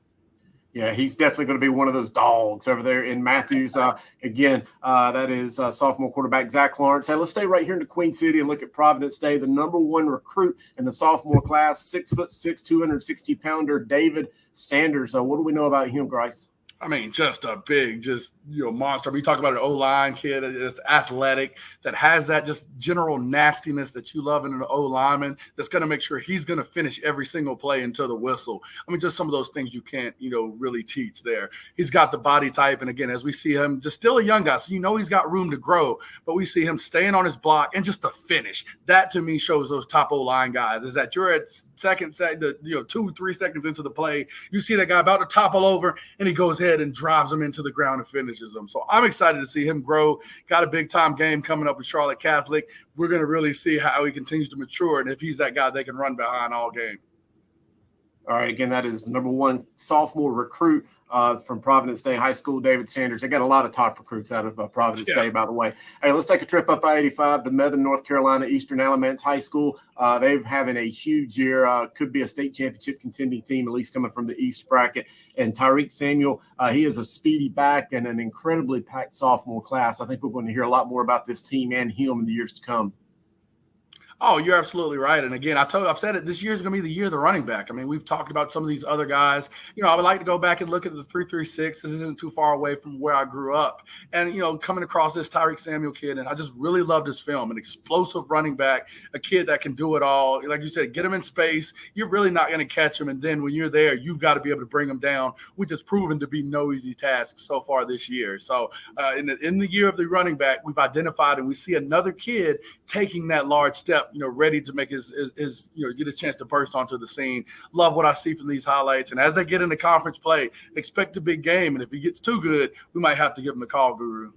Yeah, he's definitely going to be one of those dogs over there in Matthews. Again, that is sophomore quarterback Zach Lawrence. Hey, let's stay right here in the Queen City and look at Providence Day, the number 1 recruit in the sophomore class, 6'6", 260-pounder David Sanders. What do we know about him, Grice? I mean, just a big, monster. We talk about an O-line kid that's athletic, that has that just general nastiness that you love in an O-lineman, that's going to make sure he's going to finish every single play until the whistle. I mean, just some of those things you can't, really teach there. He's got the body type. And again, as we see him, just still a young guy, so he's got room to grow, but we see him staying on his block and just the finish. That to me shows those top O-line guys is that you're at 2-3 seconds into the play, you see that guy about to topple over and he goes ahead and drives him into the ground and finishes him. So I'm excited to see him grow. Got a big time game coming up with Charlotte Catholic. We're going to really see how he continues to mature and if he's that guy they can run behind all game. All right, again, that is number 1 sophomore recruit from Providence Day High School, David Sanders. They got a lot of top recruits out of Providence Day, by the way. Hey, let's take a trip up I-85 to Mebane, North Carolina, Eastern Alamance High School. They're having a huge year. Could be a state championship contending team, at least coming from the East bracket. And Tyreek Samuel, he is a speedy back and an incredibly packed sophomore class. I think we're going to hear a lot more about this team and him in the years to come. Oh, you're absolutely right. And again, I've said it, this year is going to be the year of the running back. I mean, we've talked about some of these other guys. I would like to go back and look at the 3-3-6. This isn't too far away from where I grew up. And, coming across this Tyreek Samuel kid, and I just really loved his film, an explosive running back, a kid that can do it all. Like you said, get him in space. You're really not going to catch him. And then when you're there, you've got to be able to bring him down, which has proven to be no easy task so far this year. So in the year of the running back, we've identified and we see another kid taking that large step, ready to make his get his chance to burst onto the scene. Love what I see from these highlights. And as they get into conference play, expect a big game. And if he gets too good, we might have to give him the call, Guru.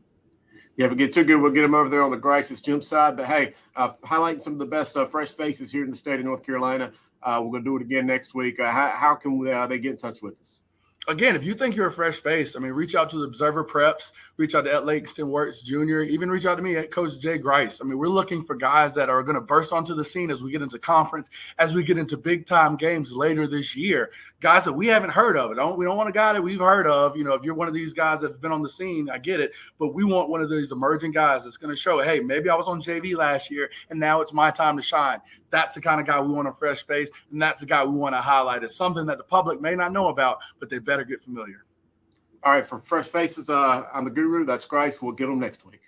Yeah, if we get too good, we'll get him over there on the Grice's Gym side. But hey, highlighting some of the best fresh faces here in the state of North Carolina. We're going to do it again next week. How can they get in touch with us? Again, if you think you're a fresh face, reach out to the Observer Preps, reach out to Ed Langston Wirtz Jr., even reach out to me at Coach Jay Grice. We're looking for guys that are going to burst onto the scene as we get into conference, as we get into big-time games later this year. Guys that we haven't heard of. We don't want a guy that we've heard of. If you're one of these guys that's been on the scene, I get it. But we want one of these emerging guys that's going to show, hey, maybe I was on JV last year, and now it's my time to shine. That's the kind of guy we want a fresh face, and that's the guy we want to highlight. It's something that the public may not know about, but they better get familiar. All right, for fresh faces, I'm the Guru. That's Grice. We'll get them next week.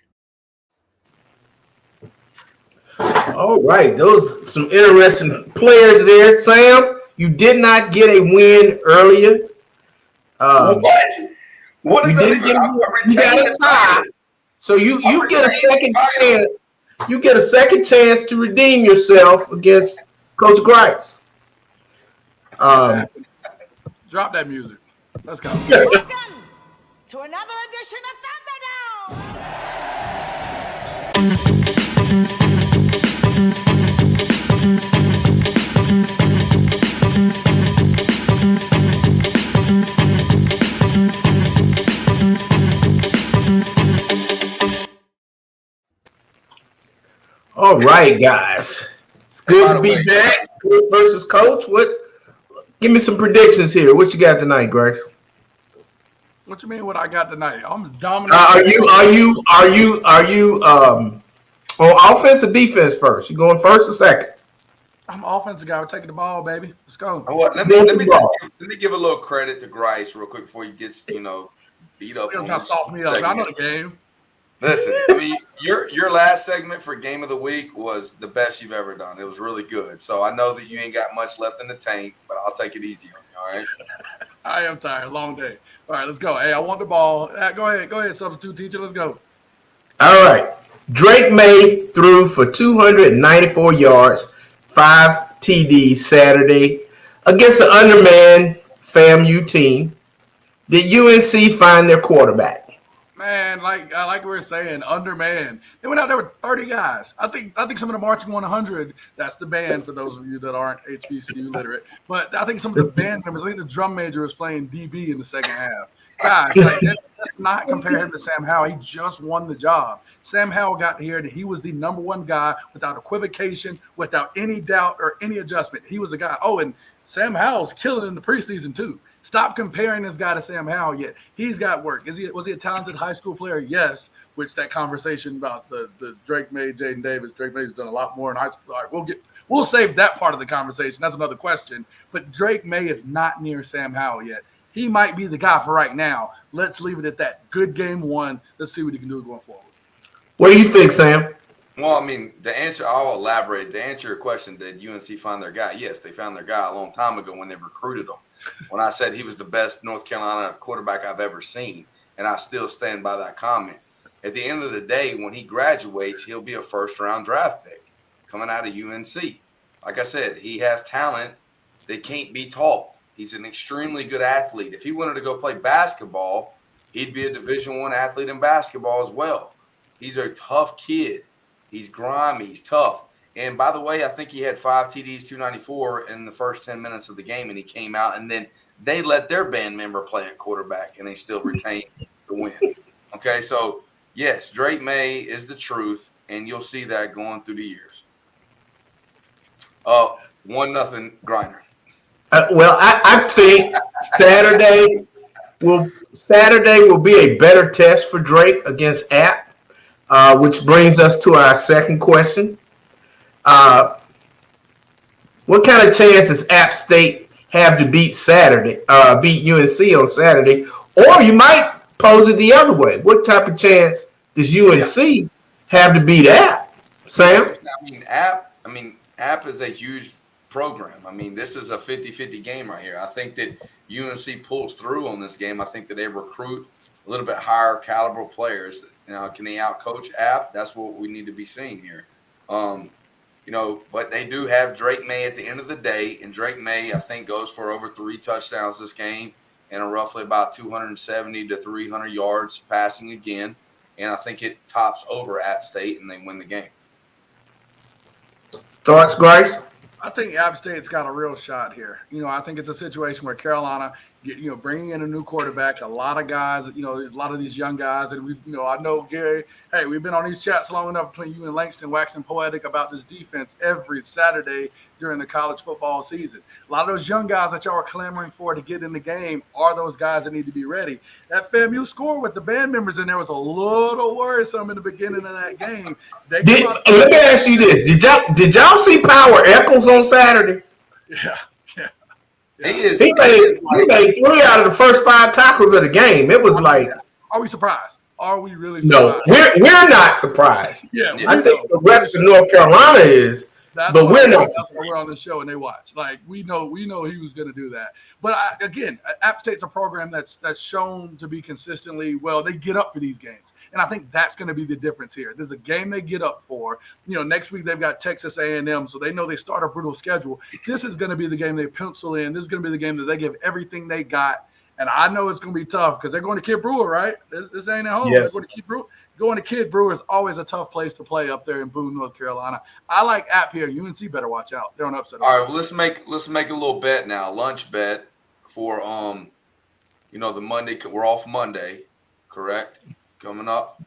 All right, those some interesting players there. Sam, you did not get a win earlier. What is that? You got a tie. So you get a second chance. You get a second chance to redeem yourself against Coach Grice. Drop that music. Let's go. Welcome to another edition of Thunderdome. All right, guys. It's good to be back. Coach versus coach. Give me some predictions here. What you got tonight, Grace? What you mean? What I got tonight? I'm dominating. Are you on offense or defense first? You going first or second? I'm an offensive guy. We're taking the ball, baby. Let's go. Let me give a little credit to Grice real quick before he gets beat up. You're trying to soft me up. I know the game. Listen, I mean, your last segment for Game of the Week was the best you've ever done. It was really good. So I know that you ain't got much left in the tank, but I'll take it easy on you, all right? I am tired. Long day. All right, let's go. Hey, I want the ball. Go ahead, substitute teacher. Let's go. All right. Drake May threw for 294 yards, 5 TDs Saturday against an undermanned FAMU team. Did UNC find their quarterback? Man, like we were saying, undermanned. They went out there with 30 guys. I think some of the Marching 100, that's the band for those of you that aren't HBCU literate. But I think some of the band members, I think the drum major was playing DB in the second half. Guys, let's not compare him to Sam Howell. He just won the job. Sam Howell got here, and he was the number one guy without equivocation, without any doubt or any adjustment. He was the guy. Oh, and Sam Howell's killing in the preseason too. Stop comparing this guy to Sam Howell yet. He's got work. Was he a talented high school player? Yes. Which that conversation about the Drake May, Jaden Davis, Drake May's done a lot more in high school. All right, we'll save that part of the conversation. That's another question. But Drake May is not near Sam Howell yet. He might be the guy for right now. Let's leave it at that. Good game one. Let's see what he can do going forward. What do you think, Sam? Well, I mean, I'll elaborate. To answer your question, did UNC find their guy? Yes, they found their guy a long time ago when they recruited him. When I said he was the best North Carolina quarterback I've ever seen, and I still stand by that comment. At the end of the day, when he graduates, he'll be a first-round draft pick coming out of UNC. Like I said, he has talent that can't be taught. He's an extremely good athlete. If he wanted to go play basketball, he'd be a Division I athlete in basketball as well. He's a tough kid. He's grimy. He's tough. And by the way, I think he had 5 TDs, 294 in the first 10 minutes of the game, and he came out, and then they let their band member play at quarterback, and they still retained the win. Okay, so, yes, Drake May is the truth, and you'll see that going through the years. 1-0 Grinder. Well, I think Saturday will be a better test for Drake against App, which brings us to our second question. What kind of chance does App State have to beat UNC on Saturday? Or you might pose it the other way. What type of chance does UNC have to beat App? Sam? App is a huge program. I mean, this is a 50-50 game right here. I think that UNC pulls through on this game. I think that they recruit a little bit higher caliber players. Now, can they outcoach App? That's what we need to be seeing here. But they do have Drake May at the end of the day, and Drake May, I think, goes for over 3 touchdowns this game and roughly about 270 to 300 yards passing again. And I think it tops over App State, and they win the game. Thoughts, Grace? I think App State's got a real shot here. I think it's a situation where Carolina, bringing in a new quarterback, a lot of guys, a lot of these young guys, and I know Gary. Hey, we've been on these chats long enough between you and Langston, waxing poetic about this defense every Saturday during the college football season. A lot of those young guys that y'all are clamoring for to get in the game are those guys that need to be ready. That FAMU score with the band members in there was a little worrisome in the beginning of that game. Let me ask you this: Did y'all see Power Eccles on Saturday? Yeah. He made 3 out of the first 5 tackles of the game. It was like, are we surprised? Are we really surprised? No, we're not surprised. Yeah, I think the rest of North Carolina is, but we're not. That's why we're on the show and they watch. Like we know he was going to do that. But again, App State's a program that's shown to be consistently well. They get up for these games. And I think that's going to be the difference here. There's a game they get up for. Next week they've got Texas A&M, so they know they start a brutal schedule. This is going to be the game they pencil in. This is going to be the game that they give everything they got. And I know it's going to be tough because they're going to Kid Brewer, right? This ain't at home. Yes. They're going to Kid Brewer. Going to Kid Brewer is always a tough place to play up there in Boone, North Carolina. I like App here. UNC better watch out. They're on upset. All right, well, let's make a little bet now. Lunch bet for the Monday. We're off Monday, correct? Coming up.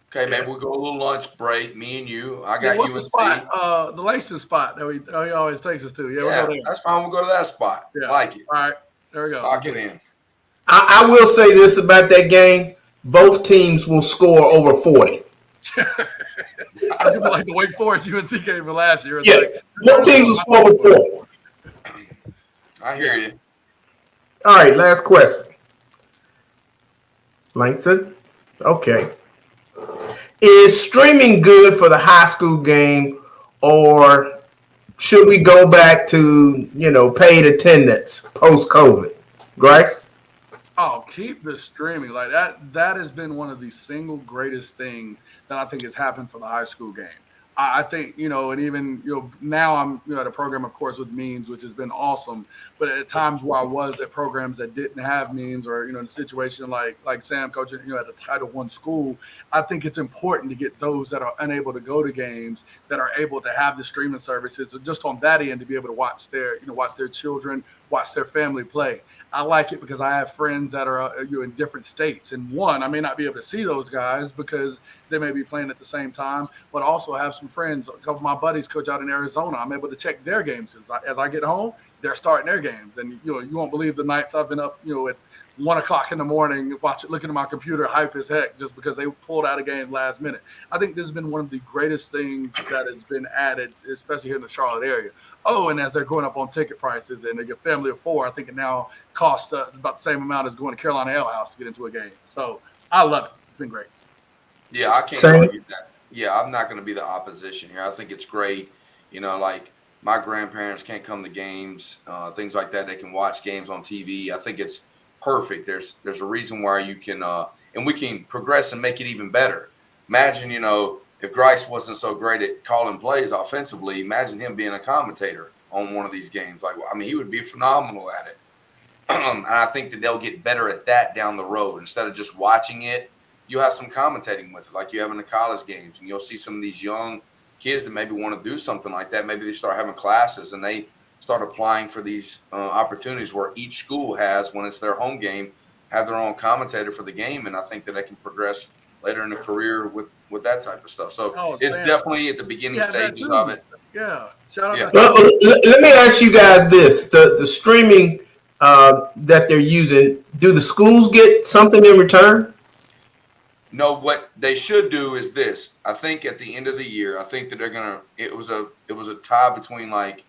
Okay, maybe we'll go a little lunch break. Me and you. I got what's UNC. the spot? The Langston spot that he always takes us to. Yeah, we'll go there. That's fine. We'll go to that spot. Yeah. Like it. All right, there we go. Lock it in. I will say this about that game. Both teams will score over 40. I just like the Wake Forest UNC game from last year. Yeah, both teams will score over 40. I hear you. All right, last question. Langston? Okay. Is streaming good for the high school game, or should we go back to, paid attendance post-COVID? Grace? Oh, keep the streaming. Like that has been one of the single greatest things that I think has happened for the high school game. I think, and even, now I'm at a program, of course, with means, which has been awesome. But at times where I was at programs that didn't have means, or, in a situation like Sam coaching, at a Title I school, I think it's important to get those that are unable to go to games, that are able to have the streaming services, just on that end, to be able to watch their children, watch their family play. I like it because I have friends that are in different states. And one, I may not be able to see those guys because they may be playing at the same time, but also have some friends. A couple of my buddies coach out in Arizona. I'm able to check their games. As I get home, they're starting their games. And, you won't believe the nights I've been up, at 1 o'clock in the morning, looking at my computer, hype as heck, just because they pulled out a game last minute. I think this has been one of the greatest things that has been added, especially here in the Charlotte area. Oh, and as they're going up on ticket prices and they get family of 4, I think it now costs about the same amount as going to Carolina Ale House to get into a game. So I love it. It's been great. Yeah, I can't argue that. Yeah, I'm not going to be the opposition here. I think it's great. Like my grandparents can't come to games, things like that. They can watch games on TV. I think it's perfect. There's a reason why you can, and we can progress and make it even better. Imagine, if Grice wasn't so great at calling plays offensively, imagine him being a commentator on one of these games. He would be phenomenal at it. And I think that they'll get better at that down the road. Instead of just watching it, you have some commentating with it, like you have in the college games. And you'll see some of these young kids that maybe want to do something like that. Maybe they start having classes and they start applying for these opportunities where each school has, when it's their home game, have their own commentator for the game. And I think that they can progress later in the career with that type of stuff. So it's definitely at the beginning stages of it. Yeah. Shout out. Well, let me ask you guys this. The streaming that they're using, do the schools get something in return? No, what they should do is this. I think at the end of the year, I think that they're gonna. It was a tie between like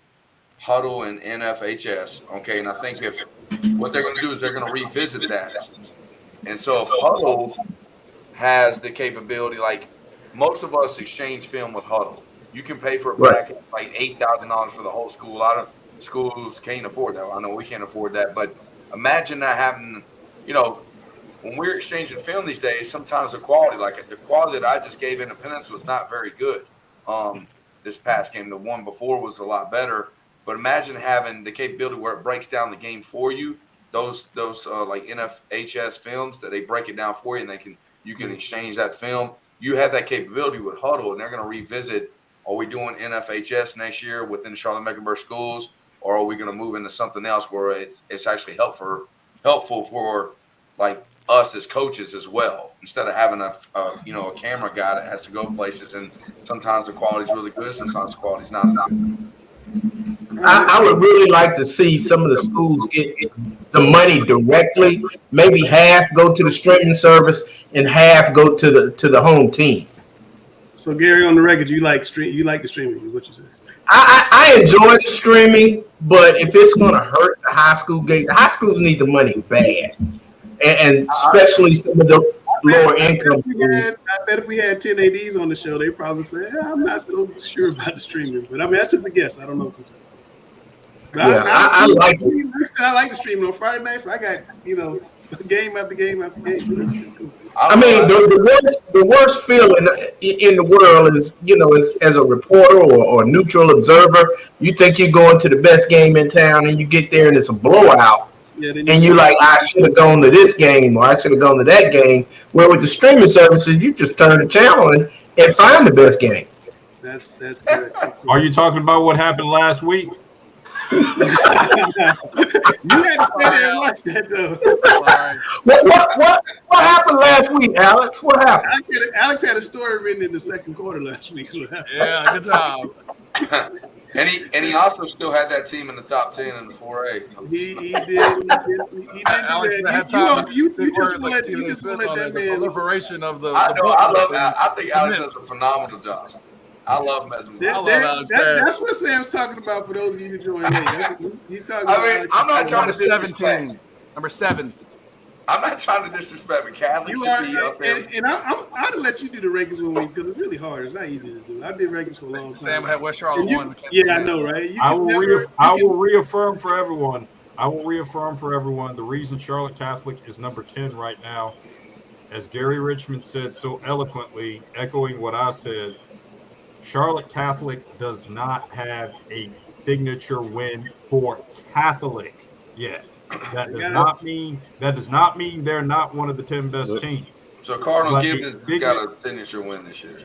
Huddle and NFHS. Okay, and I think what they're gonna do is they're gonna revisit that. And so if Huddle has the capability, like most of us exchange film with Huddle, you can pay for a package like $8,000 for the whole school. A lot of schools can't afford that. I know we can't afford that, but imagine that happening. When we're exchanging film these days, sometimes the quality that I just gave Independence was not very good. This past game, the one before was a lot better. But imagine having the capability where it breaks down the game for you. Those like NFHS films that they break it down for you, and you can exchange that film. You have that capability with Huddle, and they're going to revisit. Are we doing NFHS next year within the Charlotte-Mecklenburg schools, or are we going to move into something else where it's actually helpful for like us as coaches as well, instead of having a camera guy that has to go places, and sometimes the quality is really good, sometimes the quality is not as good. I would really like to see some of the schools get the money directly. Maybe half go to the streaming service and half go to the home team. So Gary, on the record, you like the streaming, is what you said. I enjoy the streaming, but if it's going to hurt the high school game, the high schools need the money bad, and especially some of the lower income schools. I bet if we had 10 ADs on the show, they probably say, I'm not so sure about the streaming. But I mean, that's just a guess. I don't know if it's. I like it. I like the streaming on Friday nights. I got game after game after game. So I mean, the worst feeling in the world is, as a reporter or a neutral observer, you think you're going to the best game in town, and you get there and it's a blowout, and you're like, I should have gone to this game or I should have gone to that game. Where with the streaming services, you just turn the channel and find the best game. That's correct. Are you talking about what happened last week? You had to stay there and watch that though. What happened last week, Alex? What happened? Alex had a story written in the second quarter last week. Yeah, good job. And he also still had that team in the top 10 in the 4A. He did. He did that. You just let that man. Proliferation of the. I think Alex does a phenomenal job. I love messing with him. That's what Sam's talking about for those of you who join late. He's talking about. I'm not trying to disrespect. Number 7. I'm not trying to disrespect, but Catholic should be up there. And I'd let you do the rankings one week because it's really hard. It's not easy to do. I did rankings for a long time. Sam had West Charlotte 1. Yeah, I know, right? I will reaffirm for everyone. The reason Charlotte Catholic is number 10 right now, as Gary Richmond said so eloquently, echoing what I said, Charlotte Catholic does not have a signature win for Catholic yet. That does not mean they're not one of the 10 best teams. So Cardinal Gibbons got a signature win this year.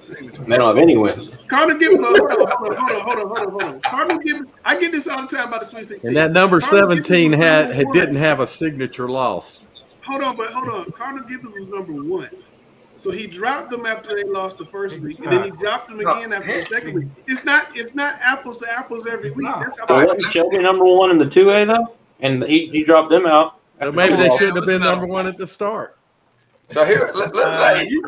They don't have any wins. Cardinal Gibbons, hold on. Cardinal Gibbons, I get this all the time about the Sweet 16. And that number 17 didn't have a signature loss. Hold on. Cardinal Gibbons was number 1. So he dropped them after they lost the first week, and then he dropped them again after the second week. It's not apples to apples every week. That's how wasn't Shelby number 1 in the 2A though? And he dropped them out. So maybe they shouldn't have been number 1 at the start. So here, you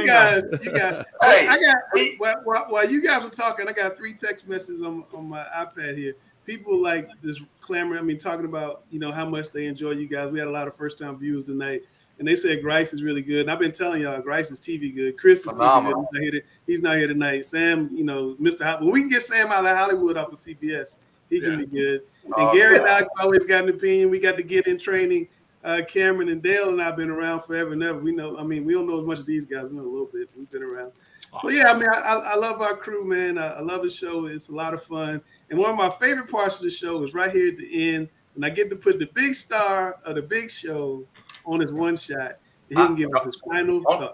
guys. Hey, while you guys were talking, I got 3 text messages on my iPad here. People like this clamoring. Talking about how much they enjoy you guys. We had a lot of first-time viewers tonight. And they said Grice is really good. And I've been telling y'all, Grice is TV good. Chris is TV good. He's not here tonight. Sam, Mr. Hollywood. When we can get Sam out of Hollywood off of CBS, he can be good. And Gary and Alex always got an opinion. We got to get in training. Cameron and Dale and I've been around forever and ever. We know. We don't know as much as these guys. We know a little bit. We've been around. So yeah, I love our crew, man. I love the show. It's a lot of fun. And one of my favorite parts of the show is right here at the end, and I get to put the big star of the big show on his one shot, and he can give us his final thought.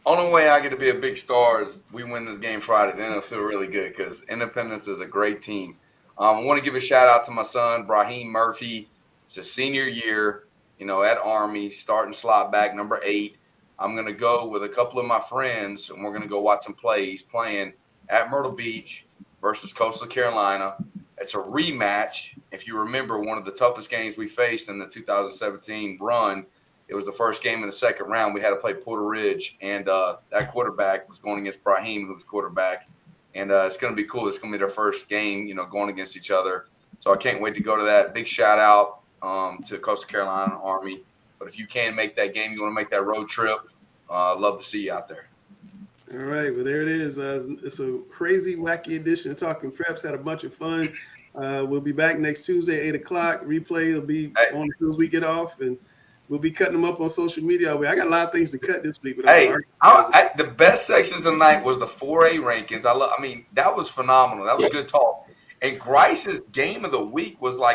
Only way I get to be a big star is we win this game Friday. Then it'll feel really good because Independence is a great team. I want to give a shout out to my son, Brahim Murphy. It's his senior year, at Army, starting slot back, number 8. I'm going to go with a couple of my friends, and we're going to go watch him play. He's playing at Myrtle Beach versus Coastal Carolina. It's a rematch. If you remember, one of the toughest games we faced in the 2017 run, it was the first game in the second round. We had to play Porter Ridge, and that quarterback was going against Brahim, who was quarterback. And it's going to be cool. It's going to be their first game, going against each other. So I can't wait to go to that. Big shout out to Coastal Carolina Army. But if you can make that game, you want to make that road trip, I'd love to see you out there. All right, well, there it is. It's a crazy, wacky edition of Talking Preps. Had a bunch of fun. We'll be back next Tuesday, 8 o'clock. Replay will be on as soon as we get off, and we'll be cutting them up on social media. I got a lot of things to cut this week. But the best sections of the night was the 4A rankings. That was phenomenal. That was good talk. And Grice's game of the week was I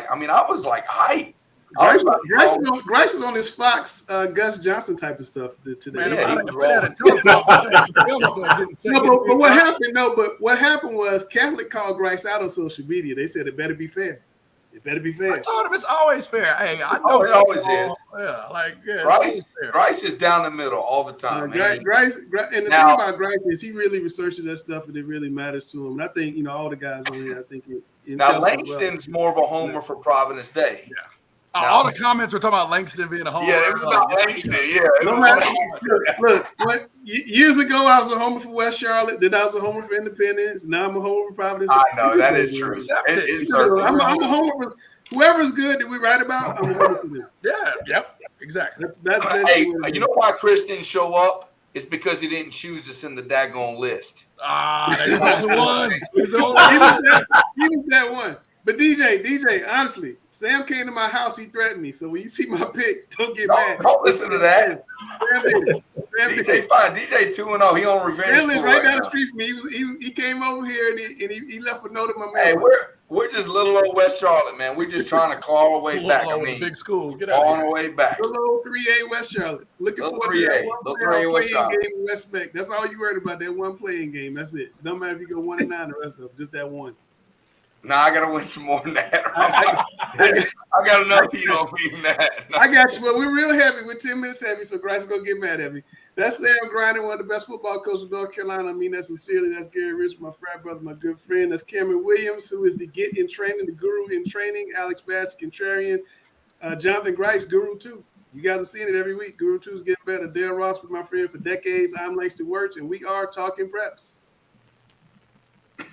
was hyped. Grice is on his Fox Gus Johnson type of stuff today. But what happened? But what happened was Catholic called Grice out on social media. They said it better be fair. It better be fair. I told him it's always fair. Hey, I know it always is. Yeah, Grice is down the middle all the time. Grice, and the thing about Grice is he really researches that stuff and it really matters to him. And I think all the guys on here. I think Langston's more of a homer for Providence Day. Yeah. All the comments were talking about Langston being a homer. Yeah, it was about Langston. Yeah. Look, years ago I was a homer for West Charlotte. Then I was a homer for Independence. Now I'm a homer for Providence. I know that is true. I'm a homer for whoever's good that we write about. I'm a homer for them. Yeah. Yep. Exactly. Hey, you know why Chris didn't show up? It's because he didn't choose us in the daggone list. He was that one. But DJ, honestly, Sam came to my house. He threatened me. So when you see my picks, don't get mad. Don't listen to that. Sam DJ fine. DJ 2-0. He on revenge. Sam lives tour right down now. the street from me. He came over here and he left a note in my mail. Hey, we're just little old West Charlotte, man. We're just trying to claw our way back. I mean, big school. Get out clawing our way back. Little old 3A West Charlotte. Looking Little forward to that 3A. one Little 3A West playing Charlotte. game in West Spec. That's all you worried about, that one playing game. That's it. No matter if you go 1-9, the rest of them, just that one. Nah, I gotta win some more than that. I got enough heat on me than that. I got you, but we're real heavy. We're 10 minutes heavy, so Grice gonna get mad at me. That's Sam Grinder, one of the best football coaches of North Carolina. I mean that sincerely. That's Gary Rich, my frat brother, my good friend. That's Cameron Williams, who is the Get in Training, the guru in training. Alex Bass, Contrarian. Jonathan Grice, guru too. You guys are seeing it every week. Guru 2 is getting better. Dale Ross was my friend for decades. I'm Langston Wirtz, and we are Talking Preps.